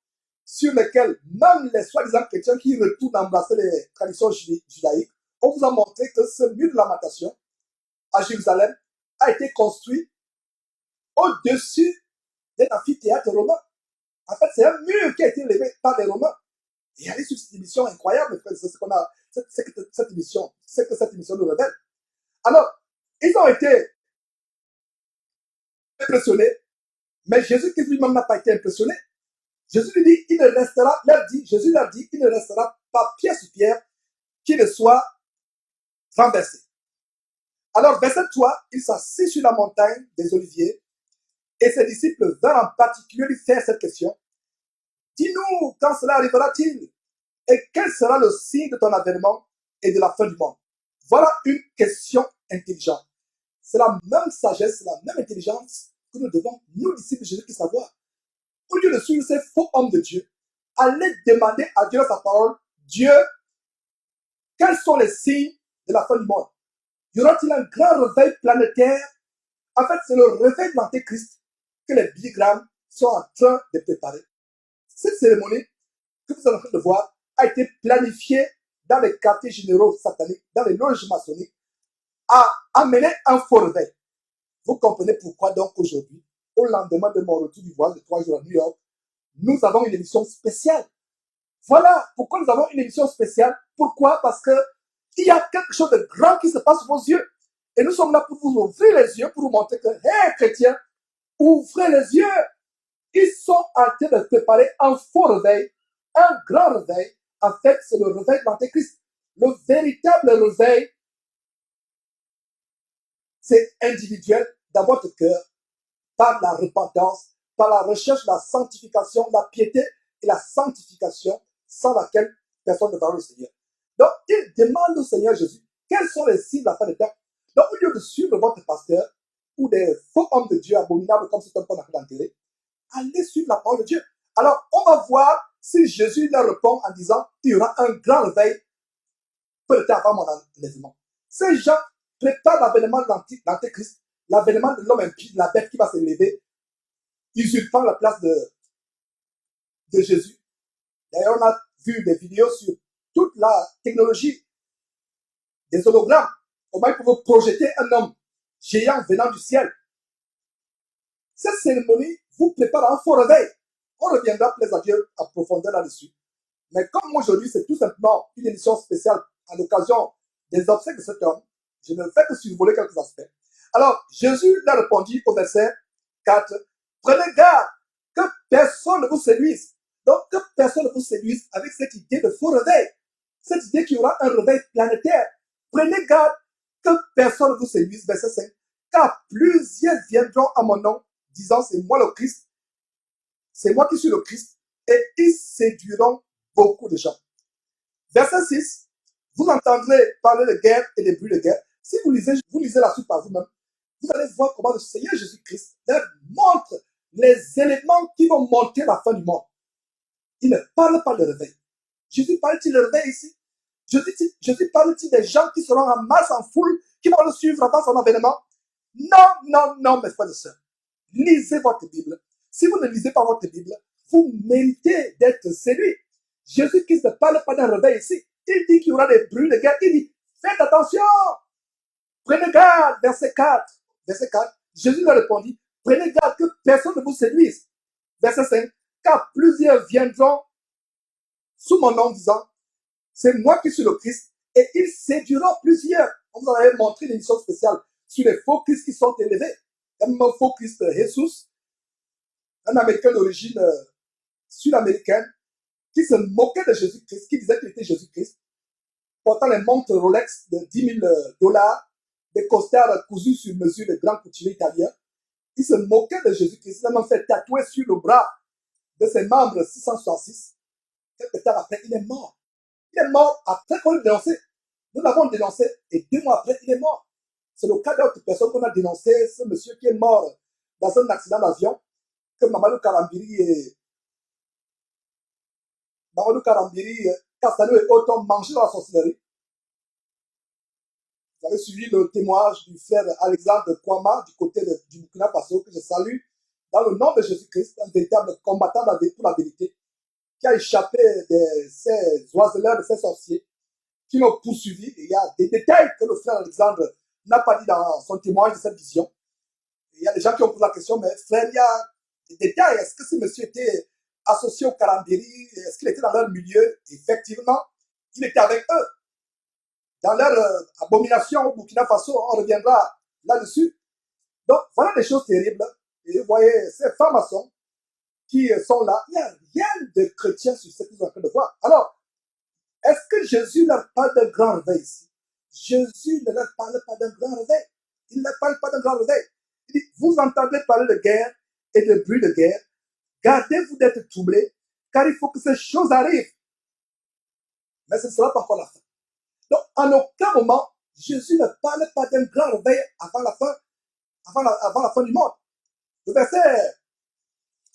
sur lequel même les soi-disant chrétiens qui retournent embrasser les traditions judaïques, on vous a montré que ce mur de lamentation à Jérusalem a été construit au-dessus d'un amphithéâtre romain. En fait, c'est un mur qui a été élevé par les Romains. Et allez sur cette émission incroyable, c'est ce qu'on a, c'est que cette émission nous révèle. Alors, ils ont été impressionnés, mais Jésus-Christ lui-même n'a pas été impressionné. Jésus lui dit, Jésus leur dit, il ne restera pas pierre sur pierre qui ne soit renversé. Alors, verset 3, il s'assit sur la montagne des Oliviers et ses disciples vinrent en particulier lui faire cette question. Dis-nous, quand cela arrivera-t-il? Et quel sera le signe de ton avènement et de la fin du monde? Voilà une question intelligente. C'est la même sagesse, la même intelligence que nous devons, nous, disciples de Jésus-Christ, savoir. Au lieu de suivre ces faux hommes de Dieu, allez demander à Dieu sa parole Dieu, quels sont les signes de la fin du monde? Y aura-t-il un grand réveil planétaire? En fait, c'est le réveil de l'Antéchrist que les Billy Graham sont en train de préparer. Cette cérémonie que vous êtes en train de voir a été planifiée dans les quartiers généraux sataniques, dans les loges maçonniques, a amené un faux réveil. Vous comprenez pourquoi donc aujourd'hui, au lendemain de mon retour du voyage de 3 jours à New York, nous avons une émission spéciale. Voilà pourquoi nous avons une émission spéciale. Pourquoi? Parce que il y a quelque chose de grand qui se passe sous vos yeux. Et nous sommes là pour vous ouvrir les yeux, pour vous montrer que, hé, chrétiens, ouvrez les yeux. Ils sont en train de préparer un faux réveil, un grand réveil. En fait, c'est le réveil de l'Antéchrist. Le véritable réveil, c'est individuel dans votre cœur, par la repentance, par la recherche de la sanctification, la piété et la sanctification, sans laquelle personne ne verra le Seigneur. Donc, il demande au Seigneur Jésus, quels sont les signes de la fin des temps? Donc, au lieu de suivre votre pasteur, ou des faux hommes de Dieu abominables comme cet homme qu'on a fait d'enterrer, allez suivre la parole de Dieu. Alors, on va voir si Jésus leur répond en disant, il y aura un grand réveil, peut-être avant mon enlèvement. Ces gens préparent l'avènement de l'Antéchrist, l'avènement de l'homme impie, de la bête qui va se lever, usurpant la place de Jésus. D'ailleurs, on a vu des vidéos sur toute la technologie des hologrammes. Comment ils peuvent projeter un homme géant venant du ciel. Cette cérémonie vous prépare un faux réveil. On reviendra, plaise à Dieu, à profondeur là-dessus. Mais comme aujourd'hui, c'est tout simplement une émission spéciale à l'occasion des obsèques de cet homme, je ne fais que survoler quelques aspects. Alors, Jésus leur répondit au verset 4, prenez garde que personne ne vous séduise. Donc, que personne ne vous séduise avec cette idée de faux réveil. Cette idée qu'il y aura un réveil planétaire. Prenez garde que personne ne vous séduise. Verset 5. Car plusieurs viendront à mon nom, disant c'est moi le Christ. C'est moi qui suis le Christ. Et ils séduiront beaucoup de gens. Verset 6. Vous entendrez parler de guerre et des bruits de guerre. Si vous lisez la suite par vous-même, vous allez voir comment le Seigneur Jésus-Christ leur montre les éléments qui vont montrer la fin du monde. Il ne parle pas de réveil. Jésus parle-t-il de réveil ici? Jésus parle-t-il des gens qui seront en masse, en foule, qui vont le suivre avant son avènement? Non, non, non, mes frères et sœurs. Lisez votre Bible. Si vous ne lisez pas votre Bible, vous méritez d'être séduits. Jésus-Christ ne parle pas d'un réveil ici. Il dit qu'il y aura des bruits de guerre. Il dit, faites attention. Prenez garde, verset 4. Verset 4, Jésus leur répondit, prenez garde que personne ne vous séduise. Verset 5, car plusieurs viendront sous mon nom disant, c'est moi qui suis le Christ, et ils séduiront plusieurs. On vous avait montré une émission spéciale sur les faux Christ qui sont élevés. Un faux Christ Jesus, un Américain d'origine sud-américaine, qui se moquait de Jésus-Christ, qui disait qu'il était Jésus-Christ, portant les montres Rolex de $10,000, des costards cousus sur mesure de grands couturiers italiens. Il se moquait de Jésus-Christ. Il a même fait tatouer sur le bras de ses membres 666. Quelques temps après, il est mort. Il est mort après qu'on l'ait dénoncé. Nous l'avons dénoncé et 2 mois après, il est mort. C'est le cas d'autres personnes qu'on a dénoncé. Ce monsieur qui est mort dans un accident d'avion, que Mamadou Karambiri, Castanou et autres ont mangé dans la sorcellerie. Vous avez suivi le témoignage du frère Alexandre Kwama du côté du Burkina Faso, que je salue dans le nom de Jésus-Christ, un véritable combattant pour la vérité, qui a échappé de ces oiseleurs, de ces sorciers, qui l'ont poursuivi. Et il y a des détails que le frère Alexandre n'a pas dit dans son témoignage de cette vision. Et il y a des gens qui ont posé la question, mais frère, il y a des détails. Est-ce que ce monsieur était associé au Karambiri? Est-ce qu'il était dans leur milieu? Effectivement, il était avec eux. Dans leur abomination au Burkina Faso, on reviendra là-dessus. Donc, voilà des choses terribles. Et vous voyez, ces francs-maçons qui sont là, il n'y a rien de chrétien sur ce qu'ils sont en train de voir. Alors, est-ce que Jésus leur parle d'un grand réveil ici? Jésus ne leur parle pas d'un grand réveil. Il ne leur parle pas d'un grand réveil. Il dit, vous entendez parler de guerre et de bruit de guerre. Gardez-vous d'être troublés, car il faut que ces choses arrivent. Mais ce ne sera pas encore la fin. Donc, en aucun moment, Jésus ne parle pas d'un grand réveil avant la fin du monde. Le verset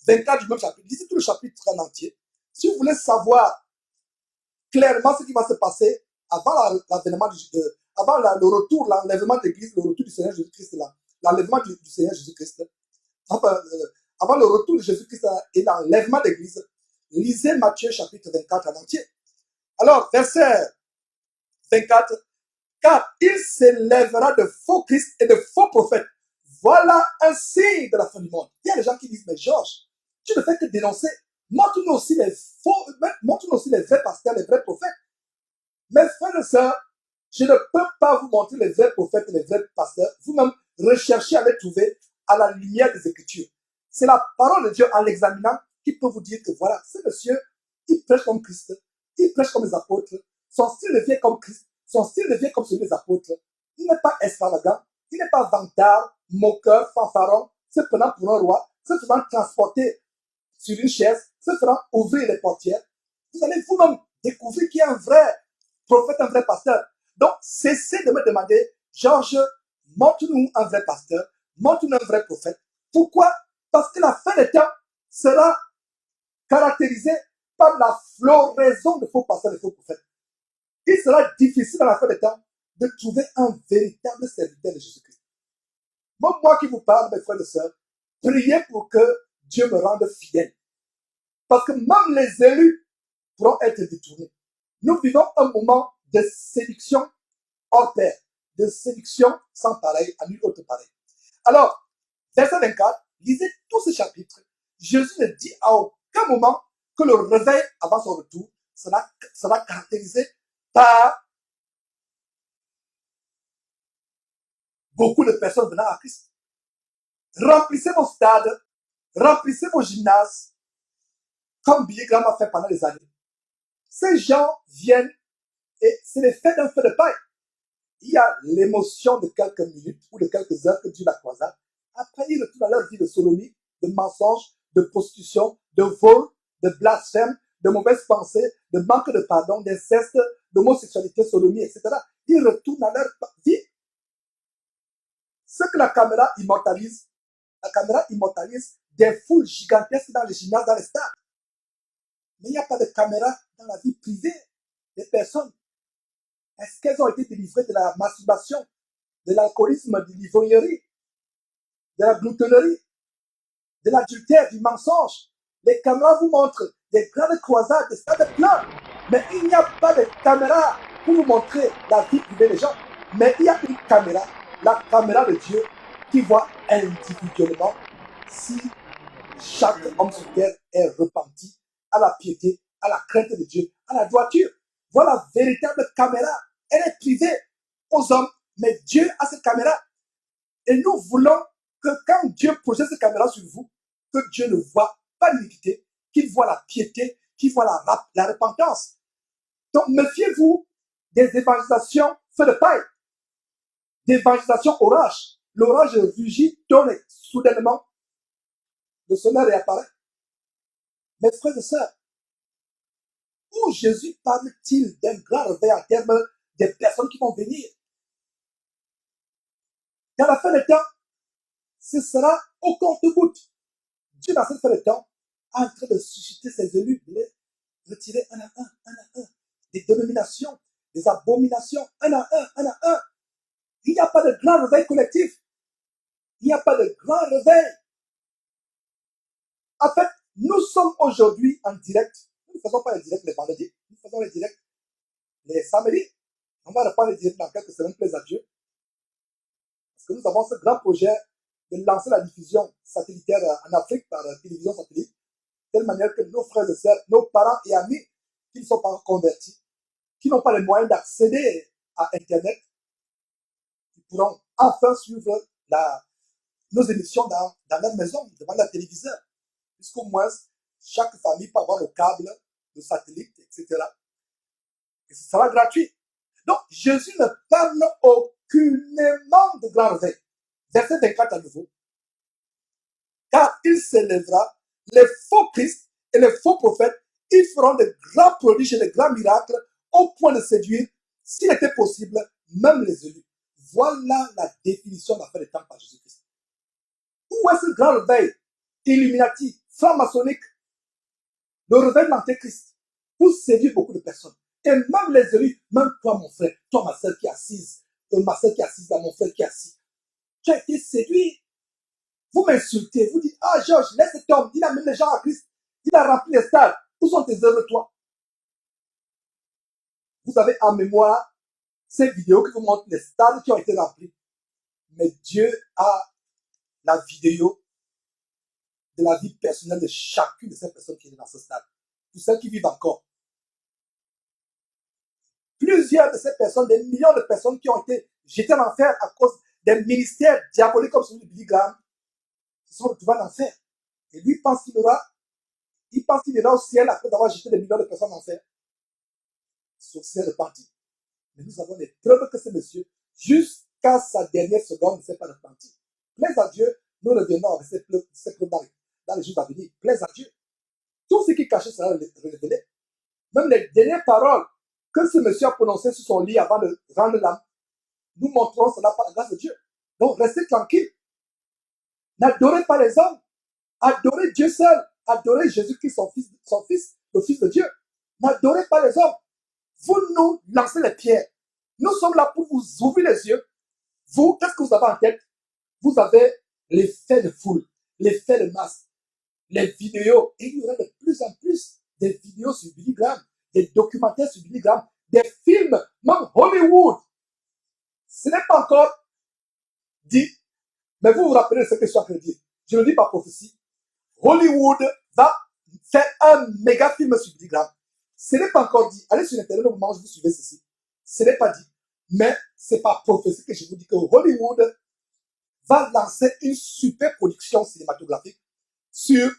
24 du même chapitre, lisez tout le chapitre en entier. Si vous voulez savoir clairement ce qui va se passer avant l'avènement avant le retour, l'enlèvement de l'Église, le retour du Seigneur Jésus-Christ, l'enlèvement du Seigneur Jésus-Christ. Enfin, avant le retour de Jésus-Christ et l'enlèvement de l'Église, lisez Matthieu chapitre 24 en entier. Alors, verset 24, car il s'élèvera de faux Christ et de faux prophètes. Voilà un signe de la fin du monde. Il y a des gens qui disent, mais Georges, tu ne fais que dénoncer. Montre-nous aussi montre-nous aussi les vrais pasteurs, les vrais prophètes. Mes frères et sœurs, je ne peux pas vous montrer les vrais prophètes et les vrais pasteurs. Vous-même, recherchez à les trouver à la lumière des Écritures. C'est la parole de Dieu en l'examinant qui peut vous dire que voilà, ce monsieur, il prêche comme Christ, il prêche comme les apôtres, son style devient comme Christ, son style devient comme celui des apôtres. Il n'est pas extravagant, il n'est pas vantard, moqueur, fanfaron, se prenant pour un roi, se faisant transporter sur une chaise, se faisant ouvrir les portières. Vous allez vous-même découvrir qu'il y a un vrai prophète, un vrai pasteur. Donc, cessez de me demander, Georges, montre-nous un vrai pasteur, montre-nous un vrai prophète. Pourquoi? Parce que la fin des temps sera caractérisée par la floraison de faux pasteurs et de faux prophètes. Il sera difficile dans la fin des temps de trouver un véritable serviteur de Jésus-Christ. Moi qui vous parle, mes frères et sœurs, priez pour que Dieu me rende fidèle. Parce que même les élus pourront être détournés. Nous vivons un moment de séduction hors pair, de séduction sans pareil, à nul autre pareil. Alors, verset 24, lisez tout ce chapitre. Jésus ne dit à aucun moment que le réveil avant son retour sera caractérisé par beaucoup de personnes venant à Christ. Remplissez vos stades, remplissez vos gymnases, comme Billy Graham a fait pendant des années. Ces gens viennent et c'est l'effet d'un feu de paille. Il y a l'émotion de quelques minutes ou de quelques heures que Dieu la croisade. Après, ils retournent à leur vie de sodomie, de mensonge, de prostitution, de vol, de blasphème, de mauvaises pensées, de manque de pardon, d'inceste, d'homosexualité, sodomie, etc. Ils retournent à leur vie. Ce que la caméra immortalise des foules gigantesques dans les gymnases, dans les stades. Mais il n'y a pas de caméra dans la vie privée des personnes. Est-ce qu'elles ont été délivrées de la masturbation, de l'alcoolisme, de l'ivrognerie, de la gloutonnerie, de l'adultère, du mensonge? Les caméras vous montrent des grandes croisades, des stades pleins. Mais il n'y a pas de caméra pour vous montrer la vie privée des gens. Mais il y a une caméra, la caméra de Dieu, qui voit individuellement si chaque homme sur terre est repenti à la piété, à la crainte de Dieu, à la droiture. Voilà la véritable caméra. Elle est privée aux hommes, mais Dieu a cette caméra. Et nous voulons que quand Dieu projette cette caméra sur vous, que Dieu ne voit pas l'iniquité, qu'il voit la piété, qu'il voit la repentance. Donc, méfiez-vous des évangélisations feu de paille, d'évangélisation orage. L'orage rugit, tourne soudainement. Le soleil réapparaît. Mes frères et sœurs, où Jésus parle-t-il d'un grand réveil en termes des personnes qui vont venir? Dans la fin des temps, ce sera au compte-gouttes. Dieu, dans cette fin de temps, est en train de susciter ses élus, de les retirer un à un, des dénominations, des abominations, un à un. Il n'y a pas de grand réveil collectif. Il n'y a pas de grand réveil. En fait, nous sommes aujourd'hui en direct. Nous ne faisons pas les directs les vendredis. Nous faisons les directs les samedis. On va reprendre les directs dans quelques semaines, plaise à Dieu. Parce que nous avons ce grand projet de lancer la diffusion satellitaire en Afrique par télévision satellite, de telle manière que nos frères et sœurs, nos parents et amis qui ne sont pas convertis, qui n'ont pas les moyens d'accéder à Internet, ils pourront enfin suivre nos émissions dans leur maison, devant leur téléviseur. Puisqu'au moins, chaque famille peut avoir le câble, le satellite, etc. Et ce sera gratuit. Donc, Jésus ne parle aucunement de grand réveil. Verset 24 à nouveau. Car il s'élèvera, les faux Christ et les faux prophètes, ils feront de grands prodiges et de grands miracles au point de séduire, s'il était possible, même les élus. Voilà la définition de la fin des temps par Jésus-Christ. Où est ce grand réveil Illuminati, franc-maçonnique, le réveil de l'Antéchrist, pour séduire beaucoup de personnes? Et même les élus, même toi, mon frère, toi, ma soeur qui est assise, ma soeur qui est assise là, mon frère qui est assis, tu as été séduit. Vous m'insultez, vous dites, ah Georges, laisse cet homme, il amène les gens à Christ, il a rempli les stades. Où sont tes œuvres, toi? Vous avez en mémoire ces vidéos qui vous montrent les stades qui ont été remplis. Mais Dieu a la vidéo de la vie personnelle de chacune de ces personnes qui est dans ce stade. Pour celles qui vivent encore. Plusieurs de ces personnes, des millions de personnes qui ont été jetées en enfer à cause des ministères diaboliques comme celui de Billy Graham, se sont retrouvés en enfer. Et lui pense qu'il ira au ciel après avoir jeté des millions de personnes en enfer. Sauf s'il est repenti. Mais nous avons des preuves que ce monsieur, jusqu'à sa dernière seconde, ne s'est pas repenti. Plaise à Dieu, nous reviendrons avec ces preuves dans les jours à venir. Plaise à Dieu. Tout ce qui est caché sera révélé. Même les dernières paroles que ce monsieur a prononcées sur son lit avant de rendre l'âme, nous montrons cela par la grâce de Dieu. Donc restez tranquille. N'adorez pas les hommes. Adorez Dieu seul. Adorez Jésus-Christ, son fils, le Fils de Dieu. N'adorez pas les hommes. Vous nous lancez les pierres. Nous sommes là pour vous ouvrir les yeux. Vous, qu'est-ce que vous avez en tête? Vous avez l'effet de foule, l'effet de masse, les vidéos. Et il y aura de plus en plus des vidéos sur Billy Graham, des documentaires sur Billy Graham, des films, même Hollywood. Ce n'est pas encore dit, mais vous vous rappelez de ce que je suis en train de dire. Je le dis par prophétie. Hollywood va faire un méga film sur Billy Graham. Ce n'est pas encore dit. Allez sur Internet au moment où vous suivez ceci. Ce n'est pas dit. Mais c'est par prophétie que je vous dis que Hollywood va lancer une super production cinématographique sur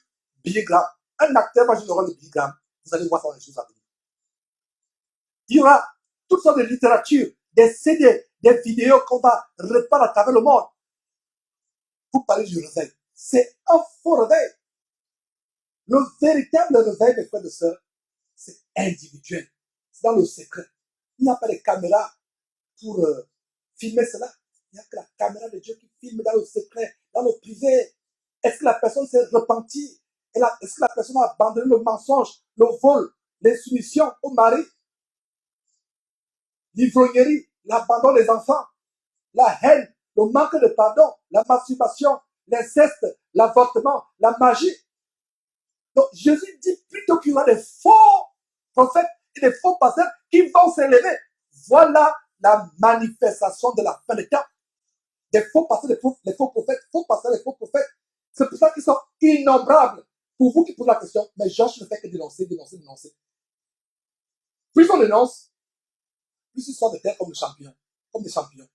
Billy Graham. Un acteur va jouer le rôle de Billy Graham. Vous allez voir ça dans les choses à venir. Il y aura toutes sortes de littérature, des CD, des vidéos qu'on va répandre à travers le monde pour parler du réveil. C'est un faux réveil. Le véritable réveil, mes frères et sœurs, c'est individuel. C'est dans le secret. Il n'y a pas de caméra pour filmer cela. Il n'y a que la caméra de Dieu qui filme dans le secret, dans le privé. Est-ce que la personne s'est repentie? Est-ce que la personne a abandonné le mensonge, le vol, l'insoumission au mari, l'ivrognerie, l'abandon des enfants, la haine, le manque de pardon, la masturbation, l'inceste, l'avortement, la magie? Donc Jésus dit plutôt qu'il y aura des faux prophètes et des faux pasteurs qui vont s'élever. Voilà la manifestation de la fin des temps. Des faux pasteurs, des faux prophètes, faux pasteurs, des faux prophètes. C'est pour ça qu'ils sont innombrables. Pour vous qui posez la question, mais Georges ne fait que dénoncer, dénoncer, dénoncer. Plus on dénonce, plus ils sortent de terre comme des champions. Comme des champions.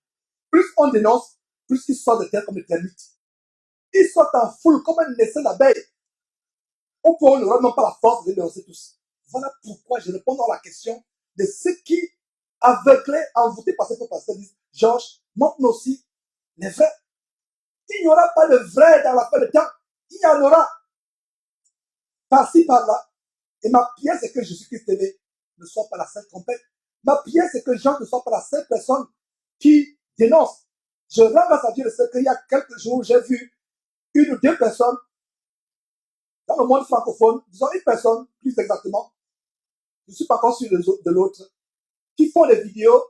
Plus on dénonce, plus ils sortent de terre comme des termites. Ils sortent en foule comme un essaim d'abeilles. On n'aura même pas la force de dénoncer tous. Voilà pourquoi je réponds à la question de ceux qui, aveuglés, envoûtés par cette pasteur, disent, Georges, montre-nous aussi les vrais. Il n'y aura pas de vrai dans la fin de temps. Il y en aura. Par-ci, par-là. Et ma prière, c'est que Jésus-Christ TV ne soit pas la seule trompette. Ma prière, c'est que Jean ne soit pas la seule personne qui dénonce. Je rends grâce à Dieu de ce qu'il y a quelques jours, j'ai vu une ou deux personnes dans le monde francophone, disons une personne, plus exactement, je ne suis pas encore sûr de l'autre, qui font des vidéos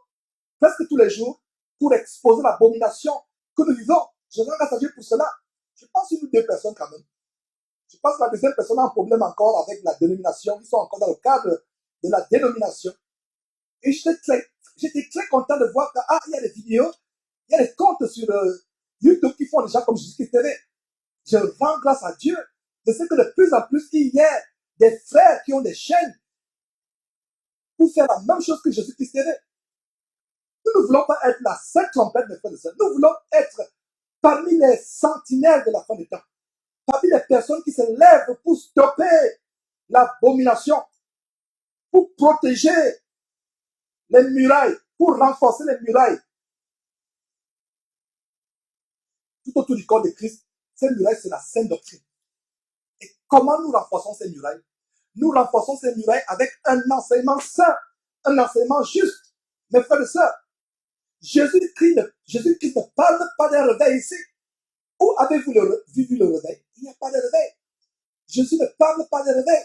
presque tous les jours pour exposer l'abomination que nous vivons. Je rends grâce à Dieu pour cela. Je pense une ou deux personnes quand même. Je pense que la deuxième personne a un problème encore avec la dénomination. Ils sont encore dans le cadre de la dénomination. Et j'étais très content de voir qu'il y a des vidéos, il y a des comptes sur YouTube qui font des gens comme Jésus-Christ TV. Je rends grâce à Dieu de ce que de plus en plus il y a des frères qui ont des chaînes pour faire la même chose que Jésus-Christ TV. Nous ne voulons pas être la seule trompette, mes frères et sœurs. Nous voulons être parmi les sentinelles de la fin des temps. Parmi les personnes qui se lèvent pour stopper l'abomination, pour protéger les murailles, pour renforcer les murailles. Tout autour du corps de Christ, ces murailles, c'est la sainte doctrine. Et comment nous renforçons ces murailles? Nous renforçons ces murailles avec un enseignement saint, un enseignement juste. Mes frères et sœurs, Jésus-Christ ne parle pas d'un réveil ici. Où avez-vous vu le réveil? Il n'y a pas de réveil. Jésus ne parle pas de réveil.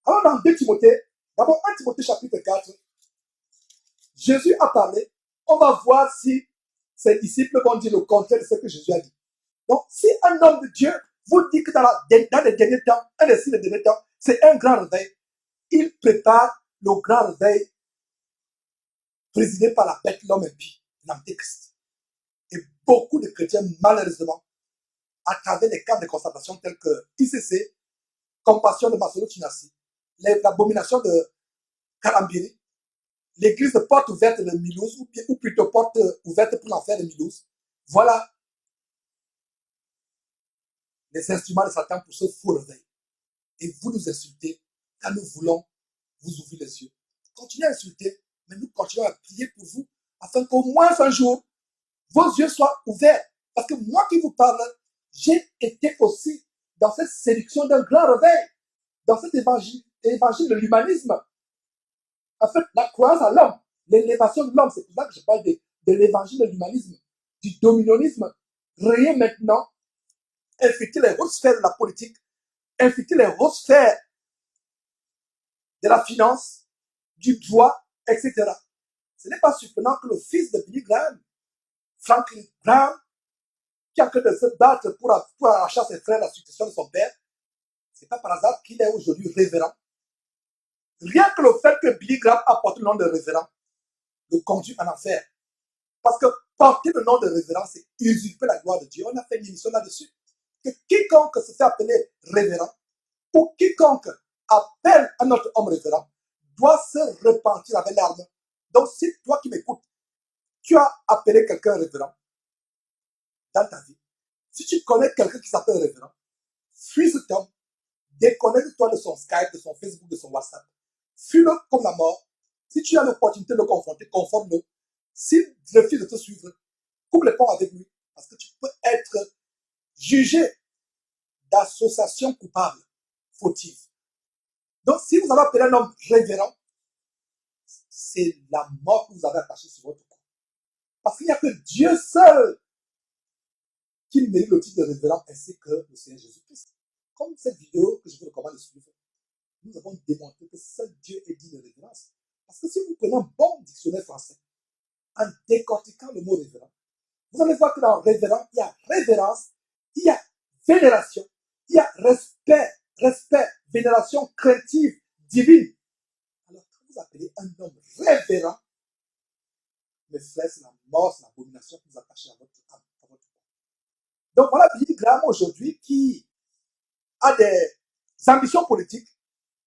Alors dans 2 Timothée, D'abord, 1 Timothée chapitre 4, Jésus a parlé. On va voir si ses disciples vont dire le contraire de ce que Jésus a dit. Donc, si un homme de Dieu vous dit que dans les derniers temps, un des signes des derniers temps, c'est un grand réveil, il prépare le grand réveil présidé par la bête, l'homme impie, l'antéchrist. Et beaucoup de chrétiens, malheureusement, à travers les camps de concentration tels que ICC, Compassion de Masolo Chinasi, l'abomination de Karambiri, l'église de porte ouverte de Milouz, ou plutôt porte ouverte pour l'enfer de Milouz, voilà les instruments de Satan pour ce faux réveil. Et vous nous insultez quand nous voulons vous ouvrir les yeux. Continuez à insulter, mais nous continuons à prier pour vous, afin qu'au moins un jour, vos yeux soient ouverts. Parce que moi qui vous parle, j'ai été aussi dans cette séduction d'un grand réveil, dans cet évangile de l'humanisme. En fait, la croyance à l'homme, l'élévation de l'homme, c'est pour ça que je parle de l'évangile de l'humanisme, du dominionisme. Rien maintenant, infecter les hautes sphères de la politique, infecter les hautes sphères de la finance, du droit, etc. Ce n'est pas surprenant que le fils de Billy Graham, Franklin Graham, qui a que de se battre pour arracher à ses frères la succession de son père, c'est pas par hasard qu'il est aujourd'hui révérend. Rien que le fait que Billy Graham a porté le nom de révérend le conduit en enfer. Parce que porter le nom de révérend, c'est usurper la gloire de Dieu. On a fait une émission là-dessus. Que quiconque se fait appeler révérend, ou quiconque appelle un autre homme révérend, doit se repentir avec larmes. Donc, si toi qui m'écoutes, tu as appelé quelqu'un révérend dans ta vie, si tu connais quelqu'un qui s'appelle révérend, fuis cet homme, déconnecte-toi de son Skype, de son Facebook, de son WhatsApp. Fuis-le comme la mort. Si tu as l'opportunité de le confronter, conforme-le. S'il refuse de te suivre, coupe les ponts avec lui. Parce que tu peux être jugé d'association coupable, fautive. Donc, si vous avez appelé un homme révérend, c'est la mort que vous avez attachée sur votre corps. Parce qu'il n'y a que Dieu seul qui mérite le titre de révérend, ainsi que le Seigneur Jésus-Christ. Comme cette vidéo que je vous recommande de suivre, nous avons démontré que seul Dieu est digne de révérence. Parce que si vous prenez un bon dictionnaire français, en décortiquant le mot révérend, vous allez voir que dans révérend, il y a révérence, il y a vénération, il y a respect, vénération craintive, divine. Alors, quand vous appelez un homme révérend, mes frères, c'est la mort, c'est l'abomination que vous attachez à votre âme, à votre corps. Donc voilà Billy Graham aujourd'hui qui a des ambitions politiques,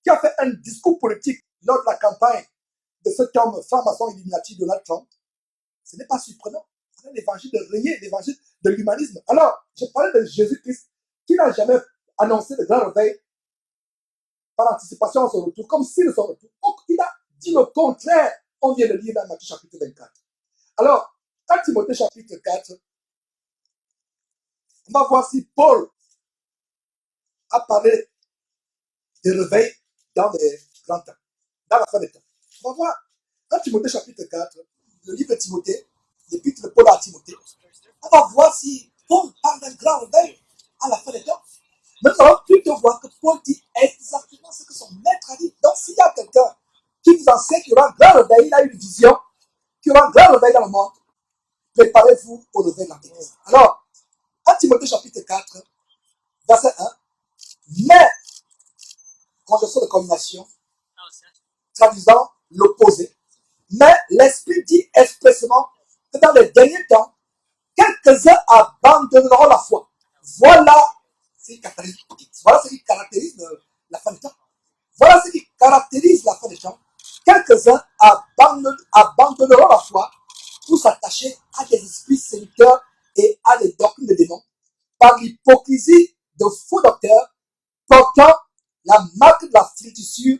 qui a fait un discours politique lors de la campagne de cet homme franc-maçon Illuminati Donald Trump. Ce n'est pas surprenant. C'est l'évangile de rien, l'évangile de l'humanisme. Alors, je parlais de Jésus-Christ qui n'a jamais annoncé le grand réveil par anticipation à son retour, comme si de son retour. Donc, il a dit le contraire. On vient de lire dans Matthieu chapitre 24. Alors, dans Timothée chapitre 4, on va voir si Paul a parlé de réveil dans les grands temps, dans la fin des temps. On va voir dans Timothée chapitre 4, le livre de Timothée, l'épître de Paul à Timothée. On va voir si Paul parle d'un grand réveil à la fin des temps. Mais nous allons plutôt voir que Paul dit exactement ce que son maître a dit. Donc, s'il y a quelqu'un qui vous enseigne qu'il y aura un grand réveil, il a une vision, qu'il y aura un grand réveil dans le monde, préparez-vous au réveil de l'Antéchrist. Alors, à Timothée chapitre 4, verset 1, mais, conjonction de combination, traduisant l'opposé, mais l'Esprit dit expressément que dans les derniers temps, quelques-uns abandonneront la foi. Voilà ce qui caractérise la fin des temps. Voilà ce qui caractérise la fin des temps. Quelques-uns abandonneront la foi pour s'attacher à des esprits séducteurs et à des doctrines de démons par l'hypocrisie de faux docteurs portant la marque de la flétrissure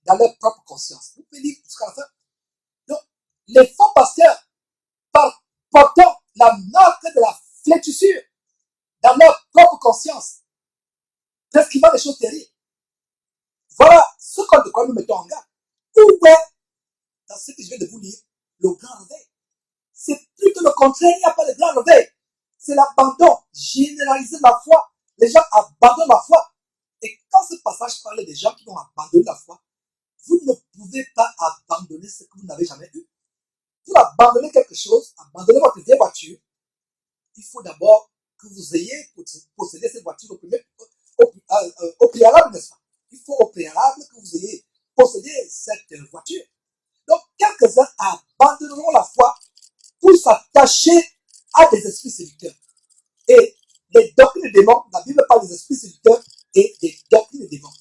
dans leur propre conscience. Vous pouvez lire jusqu'à la fin. Donc, les faux pasteurs portant la marque de la flétrissure dans leur propre conscience, prescrivant des choses terribles. Voilà ce de quoi nous mettons en garde. Où est, dans ce que je viens de vous lire, le grand réveil? C'est plutôt le contraire, il n'y a pas de grand réveil. C'est l'abandon généralisé de la foi. Les gens abandonnent la foi. Et quand ce passage parle des gens qui ont abandonné la foi, Vous ne pouvez pas abandonner ce que vous n'avez jamais eu. Pour abandonner quelque chose, abandonner votre vieille voiture, il faut d'abord que vous ayez possédé cette voiture au préalable, n'est-ce pas? Il faut au préalable que vous ayez possédé cette voiture. Donc, quelques-uns abandonneront la foi pour s'attacher à des esprits séducteurs. Et les doctrines des démons, la Bible parle des esprits séducteurs et des doctrines des démons.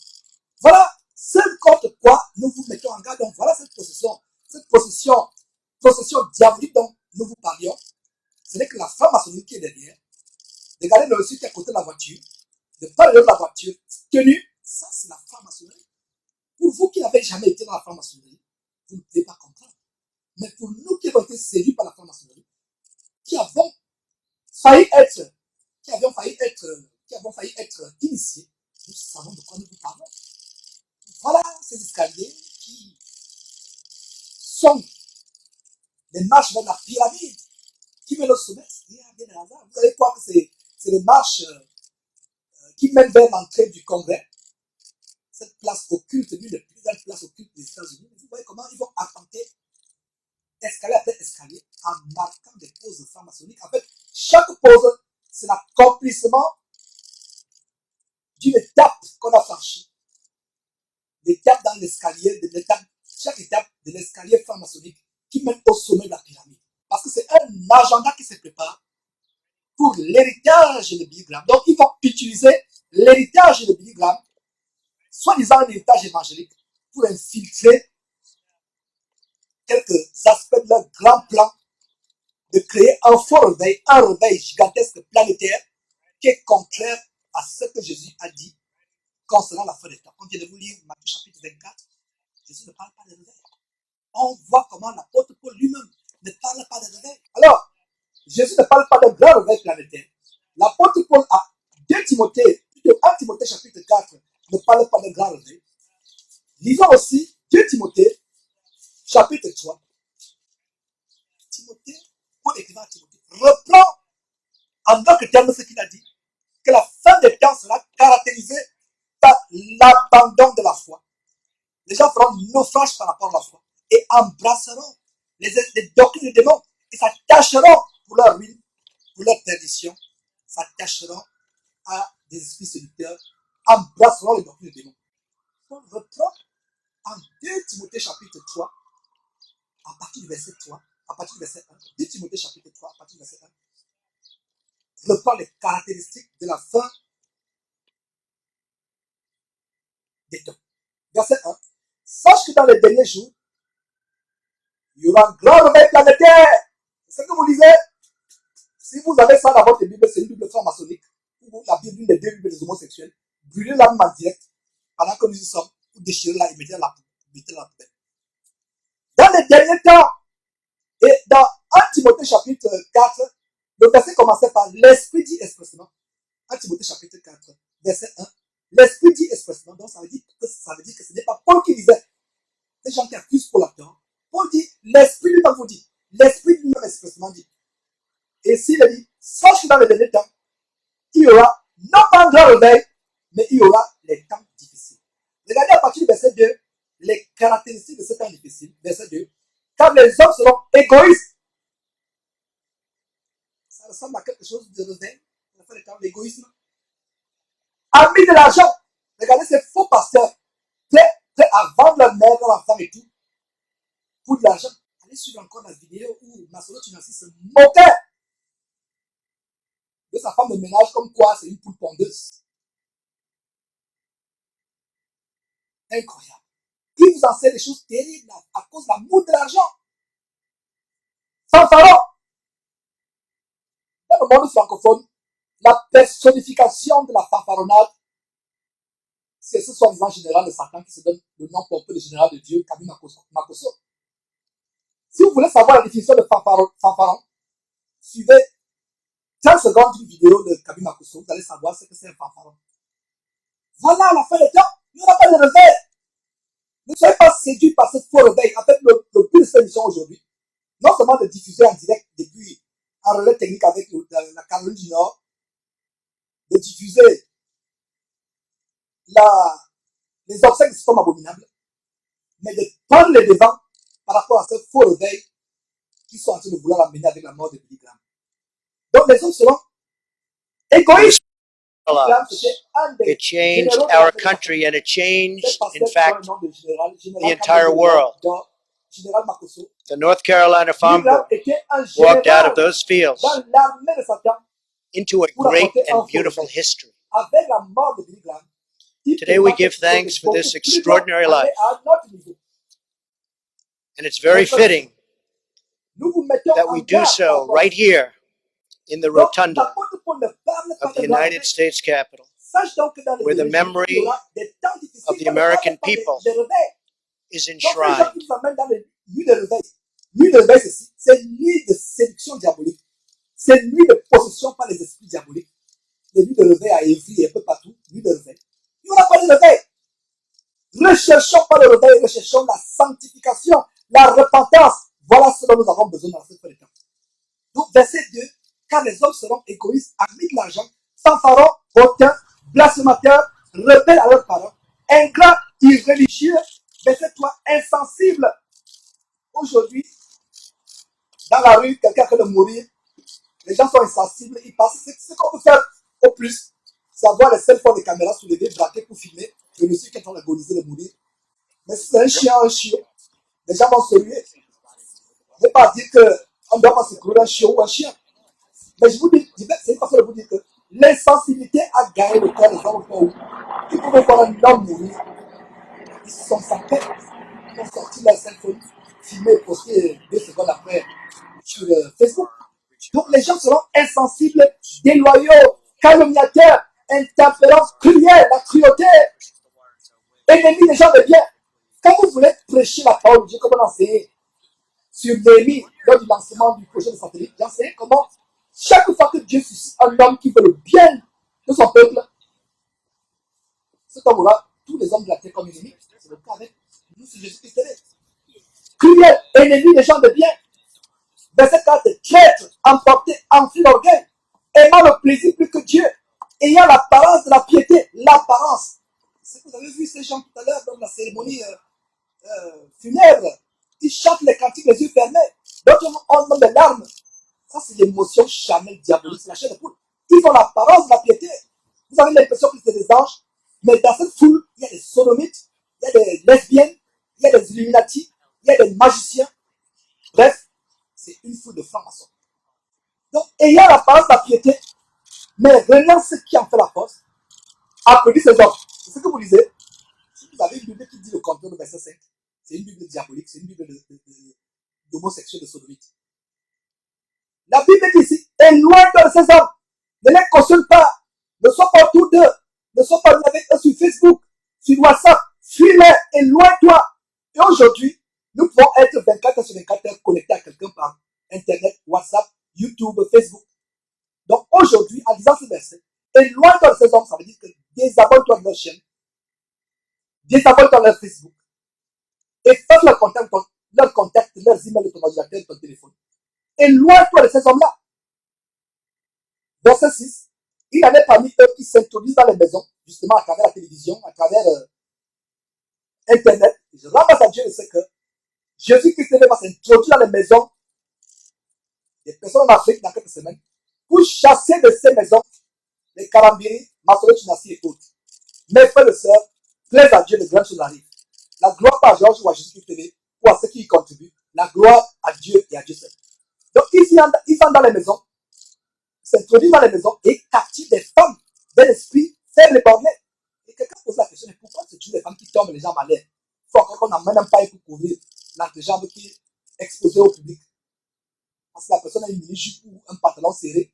Voilà ce contre quoi nous vous mettons en garde. Donc, voilà cette possession diabolique dont nous vous parlions. Ce n'est que la franc-maçonnerie qui est derrière. Regardez le reçu qui est à côté de la voiture. Le parler de la voiture tenue, ça c'est la franc-maçonnerie. Pour vous qui n'avez jamais été dans la franc-maçonnerie, vous ne pouvez pas comprendre. Mais pour nous qui avons été séduits par la franc-maçonnerie, qui avons failli être initiés, nous savons de quoi nous vous parlons. Voilà ces escaliers qui sont les marches vers la pyramide qui mènent au sommet. Vous allez croire que c'est les marches qui mènent vers l'entrée du Congrès. Cette place occulte, l'une des plus grandes places occultes des États-Unis. Vous voyez comment ils vont arpenter escalier après escalier en marquant des poses franc-maçonniques. En fait, chaque pose, c'est l'accomplissement d'une étape qu'on a franchie. L'étape dans l'escalier, chaque étape de l'escalier franc-maçonnique qui mène au sommet de la pyramide. Parce que c'est un agenda qui se prépare pour l'héritage et le Billy Graham. Donc, ils vont utiliser l'héritage et le Billy Graham, soi-disant un héritage évangélique, pour infiltrer quelques aspects de leur grand plan de créer un faux réveil, un réveil gigantesque planétaire qui est contraire à ce que Jésus a dit concernant la fin des temps. On vient de vous lire Matthieu chapitre 24. Jésus ne parle pas de réveil. On voit comment l'apôtre Paul lui-même ne parle pas de réveil. Alors, Jésus ne parle pas de grand réveil planétaire. L'apôtre Paul a 1 Timothée chapitre 4 ne parle pas de grand réveil. Lisons aussi 2 Timothée chapitre 3. Timothée, Paul écrivant à Timothée, reprend en d'autres termes ce qu'il a dit, que la fin des temps sera caractérisée par l'abandon de la foi. Les gens feront naufrage par rapport à la foi et embrasseront les doctrines des démons et s'attacheront pour leur ruine, pour leur perdition, s'attacheront à des esprits séducteurs, embrasseront les doctrines des démons. On reprend en 2 Timothée chapitre 3, à partir du verset 3, à partir du verset 1, 2 Timothée chapitre 3, à partir du verset 1, reprend les caractéristiques de la fin des temps. Verset 1. Sache que dans les derniers jours, il y aura un grand réveil planétaire. C'est ce que vous lisez. Si vous avez ça dans votre Bible, c'est une Bible franc-maçonnique, ou la Bible, une des deux Bibles des homosexuels, brûlez-la même en direct, pendant que nous y sommes, ou déchirez-la et mettez-la dans la poubelle. Dans les derniers temps, et dans 1 Timothée chapitre 4, le verset commençait par l'Esprit dit expressement. 1 Timothée chapitre 4, verset 1. L'Esprit dit expressement, donc ça veut dire que ce n'est pas Paul qui disait. Les gens qui accusent Paul à tort. Paul dit, l'Esprit lui-même vous dit. L'Esprit lui-même expressement dit. Et s'il a dit, sache que dans les derniers temps, il y aura non pas un grand réveil, mais il y aura les temps difficiles. Regardez à partir du verset 2, les caractéristiques de ce temps difficile. Verset 2. Car les hommes seront égoïstes. Ça ressemble à quelque chose de réveil. On fait le temps l'égoïsme. Amis de l'argent. Regardez ces faux pasteurs. Prêts à vendre leur mère, leur enfant et tout. Pour de l'argent. Allez suivre encore la vidéo où Masolo Tunasi se moquait de sa femme de ménage comme quoi c'est une poule pondeuse. Incroyable. Il vous enseigne des choses terribles à cause de l'amour de l'argent. Fanfaron. Dans le monde francophone, la personnification de la fanfaronnade, c'est ce soi-disant général de Satan qui se donne le nom pompeux de général de Dieu, Kabi Makosso. Si vous voulez savoir la définition de fanfaron, suivez 30 secondes d'une vidéo de Kabi Makosso, vous allez savoir ce que c'est un fanfaron. Voilà la fin des temps, il n'y aura pas de réveil. Ne soyez pas séduits par ce faux réveil. En fait, le but de cette émission aujourd'hui, non seulement de diffuser en direct depuis un relais technique avec la Caroline du Nord, de diffuser les obsèques de cet homme abominable, mais de prendre les devants par rapport à ce faux réveil qui sont en train de vouloir l'amener avec la mort de Billy Graham. Donc les hommes seront égoïstes. Billy Graham, c'était un des It changed généraux de our l'Amérique. country and it C'est changed, parce in que fact, le nom de général, the général entire Campbell world. Dor, général Makoso. The North Carolina Billy Graham Farm Bill était un walked out général of those fields dans l'armée de Satan into a pour great apporter un and faux beautiful réveil. history. Avec la mort de Billy Graham, il Today we permet give quelque chose de thanks for beaucoup this plus grand, extraordinary aller life. à un autre niveau. And it's very Mes frères et sœurs, fitting nous vous mettons that en we do garde par so rapport à right ça. here in the Donc, rotunda l'apôtre Paul ne parle pas of the de grand United réveil. States Capitol, Sache donc que dans les where the derniers jours, il y memory aura des temps of difficiles. the On ne parle American pas de people réveil. is Donc, ces gens enshrined. qui nous amènent dans les nuits de réveil, nuit de réveil, c'est une nuit de séduction diabolique. C'est une nuit de possession par les esprits diaboliques. Les nuits de réveil à Évry et un peu partout, nuit de réveil. Il n'y aura pas de réveil. Recherchons pas le réveil, recherchons la sanctification, la repentance. Voilà ce dont nous avons besoin dans cette fin de temps. Donc, verset 2, car les hommes seront égoïstes, amis de l'argent, s'en faront, hautains, blasphémateurs, rebelles à leurs parents, ingrats, irréligieux, verset 3, insensibles. Aujourd'hui, dans la rue, quelqu'un vient de mourir, les gens sont insensibles, ils passent. Ce qu'on peut faire au plus, c'est avoir les cell phones, des caméras soulevées, braquées pour filmer, et le qui est en train d'agoniser, de mourir. Mais si c'est un chien, les gens vont se ruer. Je ne vais pas dire qu'on ne doit pas se courir un chien ou un chien. Mais je vous dis, c'est une façon de vous dire que l'insensibilité a gagné le cœur des gens au point où ils pouvaient voir un homme mourir. Ils se sont sans peine. Ils ont sorti leur cell phone, filmé, posté 2 secondes après sur Facebook. Donc les gens seront insensibles, déloyaux, calomniateurs, intempérants, cruels, la cruauté, ennemis des gens de bien. Quand vous voulez prêcher la parole de Dieu, comme on enseignait sur Néhémie lors du lancement du projet de satellite, j'enseignais comment chaque fois que Dieu suscite un homme qui veut le bien de son peuple, cet homme-là, tous les hommes de la terre comme ennemis, c'est le cas avec nous, c'est Jésus-Christ. Cruel, ennemi des gens de bien. Verset 4, traître, emporté, enfui l'orgueil, aimant le plaisir plus que Dieu, ayant l'apparence de la piété, l'apparence. Vous avez vu ces gens tout à l'heure dans la cérémonie funèbre, ils chantent les cantiques les yeux fermés, d'autres ont des larmes. Ça, c'est l'émotion charnelle diabolique, c'est la chair de poule. Ils ont l'apparence de la piété. Vous avez l'impression que c'est des anges, mais dans cette foule, il y a des sodomites, il y a des lesbiennes, il y a des illuminati, il y a des magiciens. Bref, c'est une foule de francs-maçons. Donc, ayant l'apparence de la piété, mais reniant ce qui en fait la force, applaudit ces hommes. C'est ce que vous lisez. Si vous avez une Bible qui dit le contraire de verset 5, c'est une Bible diabolique, c'est une Bible d'homosexuels, de sodomites. La Bible dit ici, éloigne-toi de ces hommes. Ne les cautionne pas. Ne sois pas autour d'eux. Ne sois pas avec eux sur Facebook, sur WhatsApp. Fuis-les, éloigne-toi. Et aujourd'hui, nous pouvons être 24 heures sur 24 heures connectés à quelqu'un par Internet, WhatsApp, YouTube, Facebook. Donc aujourd'hui, en disant ce verset, éloigne-toi de ces hommes, ça veut dire que désabonne-toi de leur chaîne, désabonne-toi de leur Facebook, et fais leur contact, leurs emails de ton ordinateur, de ton téléphone. Éloigne-toi de ces hommes-là. Verset 6, il y en a parmi eux qui s'introduisent dans les maisons, justement à travers la télévision, à travers Internet. Je ramasse à Dieu de ce que Jésus-Christ va s'introduire dans les maisons des personnes en Afrique dans quelques semaines pour chasser de ces maisons les Karambiri, Masolo Chinasi et autres. Mes frères et sœurs, plaise à Dieu, de grandes choses arrivent. La gloire pas à Georges ou à Jésus-Christ ou à ceux qui y contribuent. La gloire à Dieu et à Dieu seul. Donc ils sont dans les maisons, s'introduisent dans les maisons et captivent des femmes d'un esprit faible et borné. Et quelqu'un pose la question, mais pourquoi c'est toujours les femmes qui tombent les jambes à l'air? Il faut encore qu'on n'emmène un paille pour couvrir l'entrejambe qui est exposée au public. Parce que la personne a une mini-jupe ou un pantalon serré,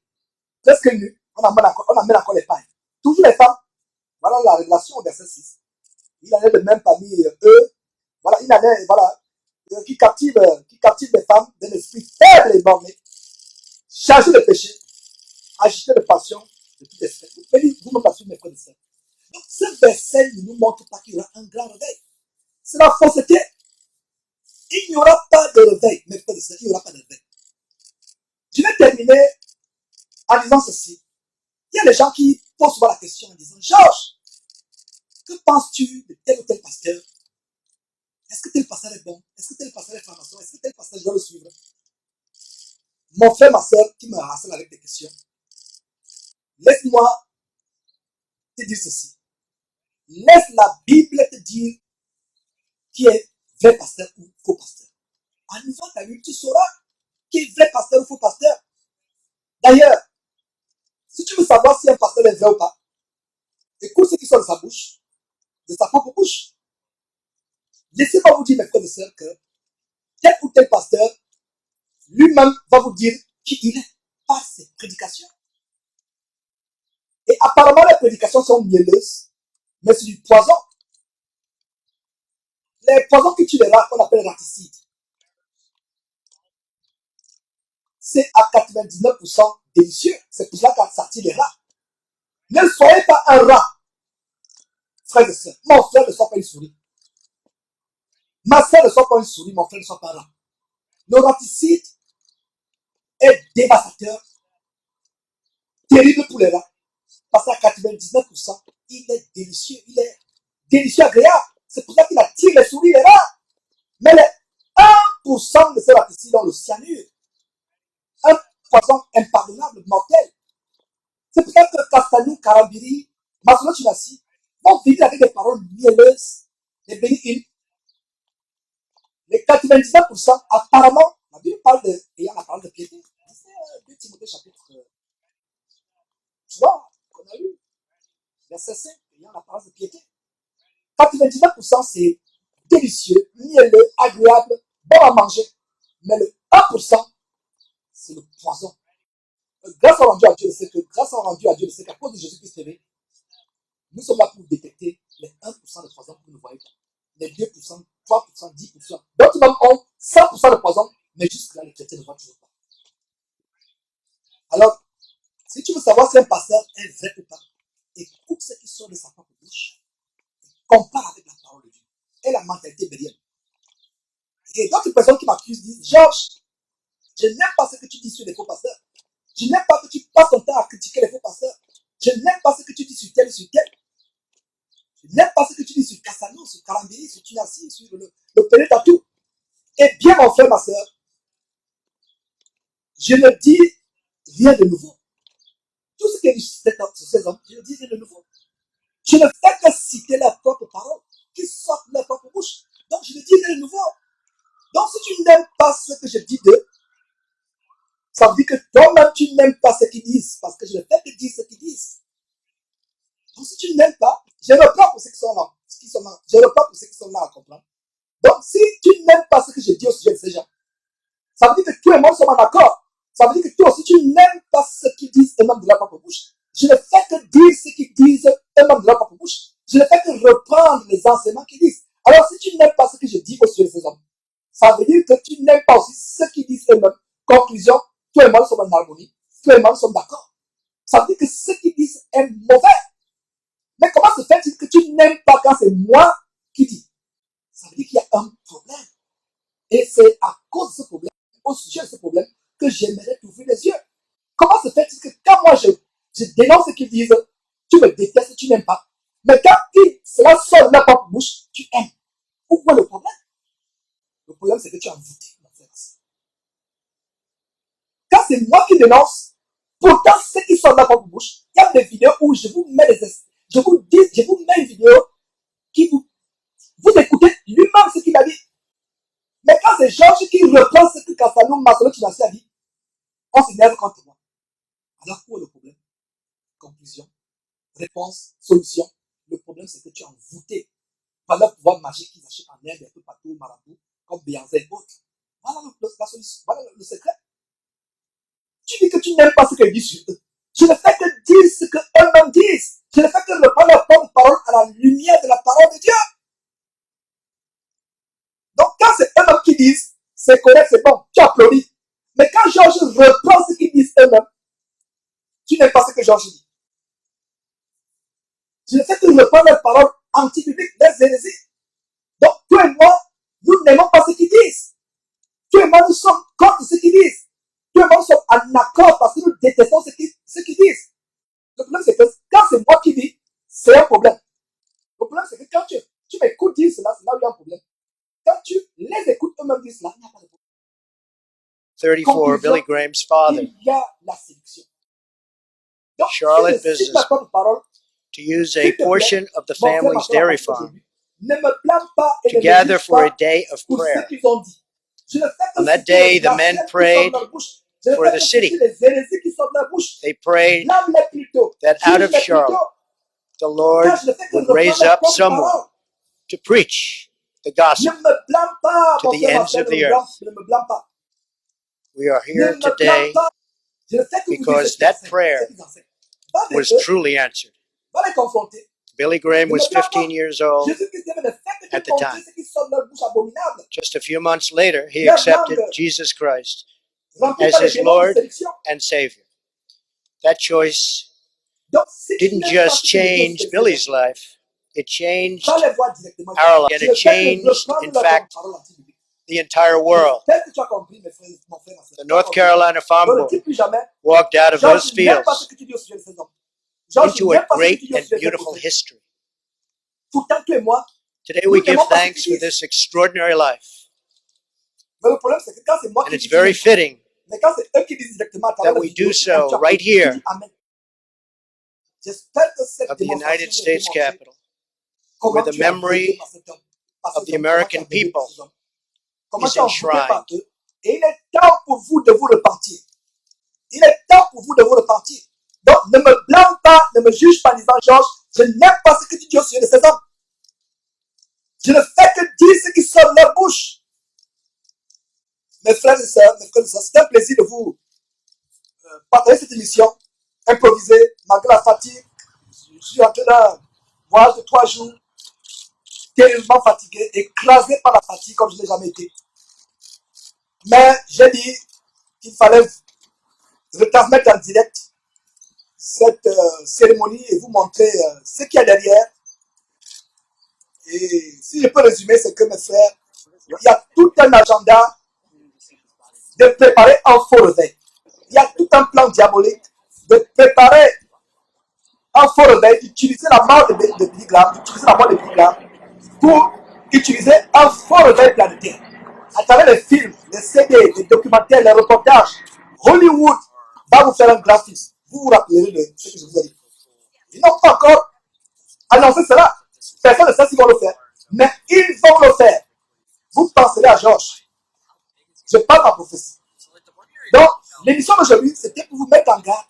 presque nu, on amène encore les pailles. Toujours les femmes. Voilà la révélation au verset 6. Il en est de même parmi eux. Voilà, il en est, voilà, qui captive les femmes d'un esprit faible et borné, chargé de péché, agité de passion, de toute espèce. Vous-même la suivez, mes frères et sœurs. Donc, ce verset ne nous montre pas qu'il y aura un grand réveil. C'est la fausseté. Il n'y aura pas de réveil, mes frères et sœurs, il n'y aura pas de réveil. Je vais terminer en disant ceci. Il y a des gens qui posent souvent la question en disant, Georges, que penses-tu de tel ou tel pasteur Est-ce que tel pasteur est bon? Est-ce que tel pasteur est franc-maçon? Est-ce que tel pasteur je dois le suivre? Mon frère, ma soeur, qui me harcèle avec des questions, laisse-moi te dire ceci. Laisse la Bible te dire qui est vrai pasteur ou faux pasteur. En ouvrant ta Bible, tu sauras qui est vrai pasteur ou faux pasteur. D'ailleurs, si tu veux savoir si un pasteur est vrai ou pas, écoute ce qui sort de sa bouche, de sa propre bouche. Laissez-moi vous dire, mes frères et sœurs, que tel ou tel pasteur, lui-même va vous dire qui il est par ses prédications. Et apparemment, les prédications sont mielleuses, mais c'est du poison. Les poisons que tu verras, qu'on appelle raticides, c'est à 99% délicieux. C'est pour cela qu'on s'attire les rats. Ne soyez pas un rat, frère et sœurs. Mon frère ne soit pas une souris. Ma sœur ne soit pas une souris, mon frère ne soit pas un rat. Le raticide est dévastateur, terrible pour les rats. Parce qu'à 99%, il est délicieux, agréable. C'est pour ça qu'il attire les souris, les rats. Mais les 1% de ces raticides ont le cyanure. Un poison impardonnable, mortel. C'est pour ça que Castanou, Karambiri, Masolo Chinassi vont vivre avec des paroles mielleuses, des bénis. Les 99%, apparemment, la Bible parle ayant la parole de piété. C'est 2 Timothée chapitre 3 qu'on a lu, verset 5, ayant la parole de piété. 99% c'est délicieux, mielleux, agréable, bon à manger. Mais le 1%, c'est le poison. Grâce au rendu à Dieu, je sais qu'à cause de Jésus-Christ TV, nous sommes là pour détecter les 1% de poison que vous ne voyez pas. Les 2%, 3%, 10%. D'autres même ont 100% de poison, mais jusque-là, les chrétiens ne voient toujours pas. Alors, si tu veux savoir si un pasteur est vrai ou pas, écoute ce qui sort de sa propre bouche. Compare avec la parole de Dieu et la mentalité bélienne. Et d'autres personnes qui m'accusent disent, Georges, je n'aime pas ce que tu dis sur les faux pasteurs. Je n'aime pas que tu passes ton temps à critiquer les faux pasteurs. Je n'aime pas ce que tu dis sur tel, sur tel. Je n'aime pas ce que tu dis sur Kassano, sur Karambiri, sur Tunassi, sur le Pénétatou. Eh bien, mon frère, ma soeur, je ne dis rien de nouveau. Tout ce que sur ces hommes, je ne dis rien de nouveau. Je ne fais que citer leurs propres paroles qui sortent de leur propre bouche. Donc, je ne dis rien de nouveau. Donc, si tu n'aimes pas ce que je dis d'eux, ça veut dire que toi-même, tu n'aimes pas ce qu'ils disent, parce que je ne fais que dire ce qu'ils disent. Donc, si tu n'aimes pas, je reprends pour ceux qui sont là. Je reprends pour ceux qui sont là à comprendre. Donc, si tu n'aimes pas ce que je dis au sujet de ces gens, ça veut dire que tout le monde sont en accord. Ça veut dire que toi aussi, tu n'aimes pas ce qu'ils disent eux-mêmes de leur propre bouche. Je ne fais que dire ce qu'ils disent eux-mêmes de leur propre bouche. Je ne fais que reprendre les enseignements qu'ils disent. Alors, si tu n'aimes pas ce que je dis au sujet de ces hommes, ça veut dire que tu n'aimes pas aussi ce qu'ils disent eux-mêmes. Conclusion, tous les monde sont en harmonie. Tous les monde sont d'accord. Ça veut dire que ce qu'ils disent est mauvais. Mais comment se fait-il que tu n'aimes pas quand c'est moi qui dis? Ça veut dire qu'il y a un problème. Et c'est à cause de ce problème, au sujet de ce problème, que j'aimerais t'ouvrir les yeux. Comment se fait-il que quand moi je dénonce ce qu'ils disent, tu me détestes, tu n'aimes pas. Mais quand cela sort de la propre bouche, tu aimes. Où est le problème? Le problème, c'est que tu as envoûté mon frère. Quand c'est moi qui dénonce, pourtant, ce qui sort de la propre bouche, il y a des vidéos où je vous mets une vidéo qui vous écoutez lui-même ce qu'il a dit. Mais quand c'est Georges qui reprend ce que Kassano Masolo Chinassi a dit, on s'énerve contre moi. Alors, où est le problème? Conclusion, réponse, solution. Le problème, c'est que tu as envoûté par leur pouvoir magique qu'ils achètent en Inde, un peu partout, marabout, comme Beyoncé et autres. Voilà la solution, voilà le secret. Tu dis que tu n'aimes pas ce qu'ils disent sur eux. Je ne fais que dire ce qu'eux-mêmes disent. Je ne fais que reprendre leur propre parole à la lumière de la parole de Dieu. Donc, quand c'est eux-mêmes qui disent, c'est correct, c'est bon, tu applaudis. Mais quand Georges reprend ce qu'ils disent eux-mêmes, tu n'aimes pas ce que Georges dit. Je ne fais que reprendre leurs paroles anti-bibliques, les hérésies. Donc, toi et moi, nous n'aimons pas ce qu'ils disent. Toi et moi, nous sommes contre ce qu'ils disent. Toi et moi, nous sommes en accord parce que nous détestons ce qu'ils disent. Le problème, c'est que quand c'est moi qui dis, c'est un problème. Le problème, c'est que quand tu m'écoutes dire cela, c'est là où il y a un problème. 34, Billy Graham's father, il y a la séduction. Donc, Charlotte si je cite businessman, la parole, to use a s'il te plaît, portion of the mon frère, ma family's soeur, dairy ma soeur, farm ne me blâme pas et to ne me gather juge for a pas day of pour ce prayer. qu'ils ont dit. Je ne fais que On that citer day, les the men blasphèmes qui sortent prayed de leur bouche. Je ne for fais the que citer city. les hérésies qui sortent de leur bouche. They prayed Blâme-les plutôt. that out of Juge-les plutôt. Charlotte, the Lord Car je ne fais que would reprendre raise leurs up propres someone paroles. to preach the Ne gospel me blâme pas, to mon the frère, ma ends frère, of ne me the blâme, earth. ne me blâme pas. We are Ne here me blâme today pas. Je ne fais que vous dire because ce qu'ils that enseignent. prayer Ce qu'ils enseignent. Va vers was eux, truly answered. va les confronter. Billy Graham Ne was me blâme pas. 15 years old Jésus-Christ ne fait que at te the montrer time. ce qui sort de leur bouche abominable. Just a few months later, he Leur accepted langue Jesus Christ remplie as par les his démons de Lord séduction. and Savior. That choice Donc, si tu didn't n'aimes pas just ce que Dieu change fait, Billy's life, it changed prends les voix directement. our life, and Je it ne fais que changed, reprendre in leur fact, parole antibiblique. the entire world. J'espère que tu as compris, mes frères, mon frère, ma soeur. The Tu as North compris. Carolina farm Donc, ne boy dis plus jamais, walked out of Georges, those je n'aime pas ce fields que tu dis au sujet de ces hommes. Georges, je into a n'aime pas ce que great tu dis au and sujet de ces beautiful prophètes. history. Pourtant, toi et moi, Today nous we give n'aimons pas ce thanks qu'ils for disent. this extraordinary life, Mais le problème, c'est que quand c'est moi and qui it's dis, very fitting mais quand c'est eux qui disent directement à travers that la we vidéo, do tu aimes, tu so as right compris, tu here dis Amen. J'espère que cette of the démonstration United vient States démontrer Capitol, comment where the tu es aveuglé memory par cet homme, par of ces the hommes, comment tu es American aveuglé par people ces hommes, comment is tu es envoûté par enshrined. eux. Et il est temps pour vous de vous repentir. Il est temps pour vous de vous repentir. Donc, ne me blâme pas, ne me juge pas en disant, Georges, je n'aime pas ce que tu dis au sujet de ces hommes. Je ne fais que dire ce qui sort de leur bouche. Mes frères et sœurs, c'est un plaisir de vous partager cette émission improvisée, malgré la fatigue. Je suis en train d'un voyage de 3 jours, terriblement fatigué, écrasé par la fatigue comme je ne l'ai jamais été. Mais j'ai dit qu'il fallait retransmettre en direct cette cérémonie et vous montrer ce qu'il y a derrière. Et si je peux résumer, c'est que mes frères, il y a tout un agenda de préparer un faux réveil. Il y a tout un plan diabolique de préparer un faux réveil, d'utiliser la mort de Billy Graham, d'utiliser la mort de Billy Graham pour utiliser un faux réveil planétaire. À travers les films, les CD, les documentaires, les reportages, Hollywood va vous faire un grand film. Vous vous rappellerez de ce que je vous ai dit. Ils n'ont pas encore annoncé cela. Personne ne sait s'ils vont le faire. Mais ils vont le faire. Vous penserez à Georges. Je parle ma prophétie. Donc, l'émission d'aujourd'hui, c'était pour vous mettre en garde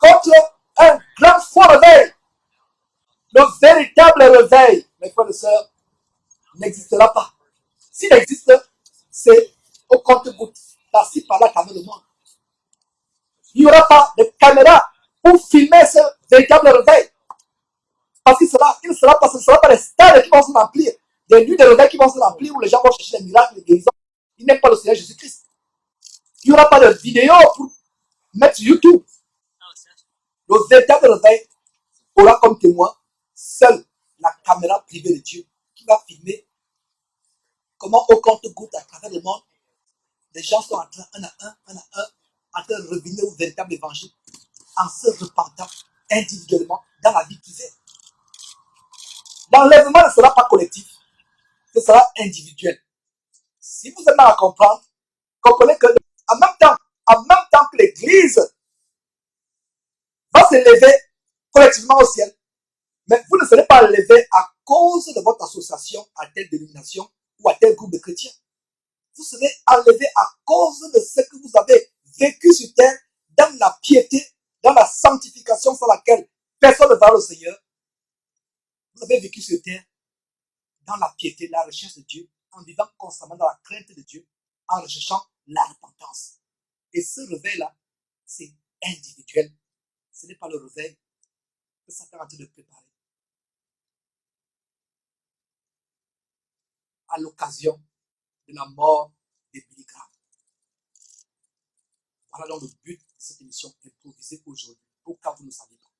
contre un grand faux réveil. Le véritable réveil, mes frères et sœurs, n'existera pas. S'il existe, c'est au compte-gouttes, par-ci, par-là, à travers le monde. Il n'y aura pas de caméra pour filmer ce véritable réveil. Parce qu'il ne sera pas des stades qui vont se remplir, des nuits de réveil qui vont se remplir où les gens vont chercher les miracles, les guérisons. Ils n'aiment pas le Seigneur Jésus-Christ. Il n'y aura pas de vidéo pour mettre sur YouTube. Le véritable réveil aura comme témoin seule la caméra privée de Dieu qui va filmer comment au compte-gouttes à travers le monde, les gens sont en train, un à un, en train de revenir au véritable évangile en se repentant individuellement dans la vie privée. L'enlèvement ne sera pas collectif, ce sera individuel. Si vous êtes là à comprendre, comprenez que en même temps que l'Église va s'élever collectivement au ciel, mais vous ne serez pas élevé à cause de votre association à telle dénomination ou à tel groupe de chrétiens. Vous serez enlevé à cause de ce que vous avez vécu sur terre dans la piété, dans la sanctification sans laquelle personne ne va au Seigneur. Vous avez vécu sur terre dans la piété, la recherche de Dieu, en vivant constamment dans la crainte de Dieu, en recherchant la repentance. Et ce réveil-là, c'est individuel. Ce n'est pas le réveil que Satan est en train de préparer à l'occasion de la mort de Billy Graham. Voilà donc le but de cette émission improvisée aujourd'hui, au cas où vous ne saviez pas.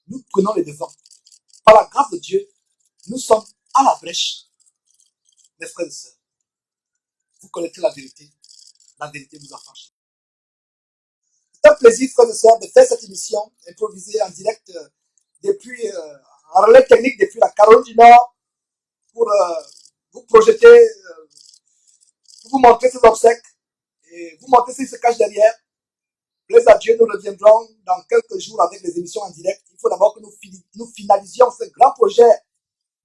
Nous prenons les devants. Par la grâce de Dieu, nous sommes à la brèche. Mes frères et sœurs, vous connaîtrez la vérité vous affranchira. C'est un plaisir, frères et sœurs, de faire cette émission improvisée en direct depuis, en relais technique depuis la Caroline du Nord pour vous projeter, pour vous montrer ces obsèques Et vous montez s'il se cache derrière. Plaise à Dieu, nous reviendrons dans quelques jours avec les émissions en direct. Il faut d'abord que nous finalisions ce grand projet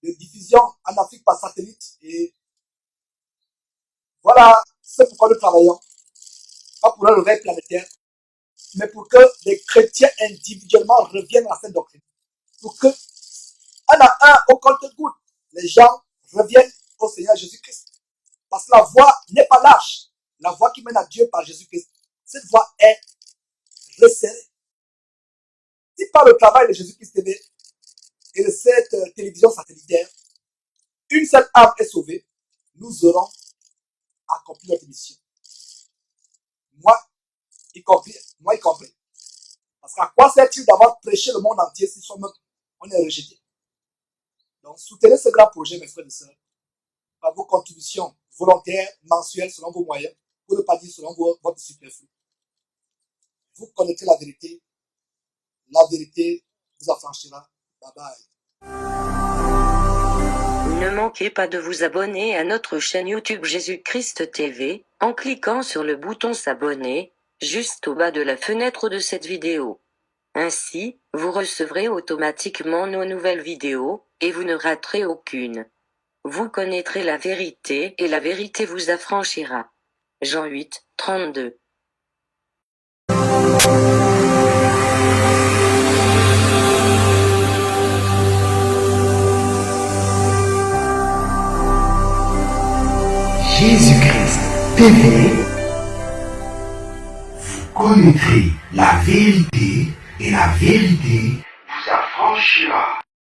de diffusion en Afrique par satellite. Et voilà ce pourquoi nous travaillons. Pas pour un réveil planétaire, mais pour que les chrétiens individuellement reviennent à cette doctrine. Pour que, un à un, au compte-gouttes, les gens reviennent au Seigneur Jésus-Christ. Parce que la voie n'est pas lâche. La voie qui mène à Dieu par Jésus-Christ, cette voie est resserrée. Si par le travail de Jésus-Christ TV et de cette télévision satellitaire, une seule âme est sauvée, nous aurons accompli notre mission. Moi y compris. Parce qu'à quoi sert-il d'avoir prêché le monde entier si soi-même on est rejeté? Donc soutenez ce grand projet, mes frères et sœurs, par vos contributions volontaires, mensuelles, selon vos moyens, pour ne pas dire selon votre superflu. Vous connaîtrez la vérité vous affranchira. Bye bye. Ne manquez pas de vous abonner à notre chaîne YouTube Jésus-Christ TV, en cliquant sur le bouton s'abonner, juste au bas de la fenêtre de cette vidéo. Ainsi, vous recevrez automatiquement nos nouvelles vidéos, et vous ne raterez aucune. Vous connaîtrez la vérité et la vérité vous affranchira. Jean 8, 32. Jésus-Christ TV, vous connaîtrez la vérité et la vérité vous affranchira.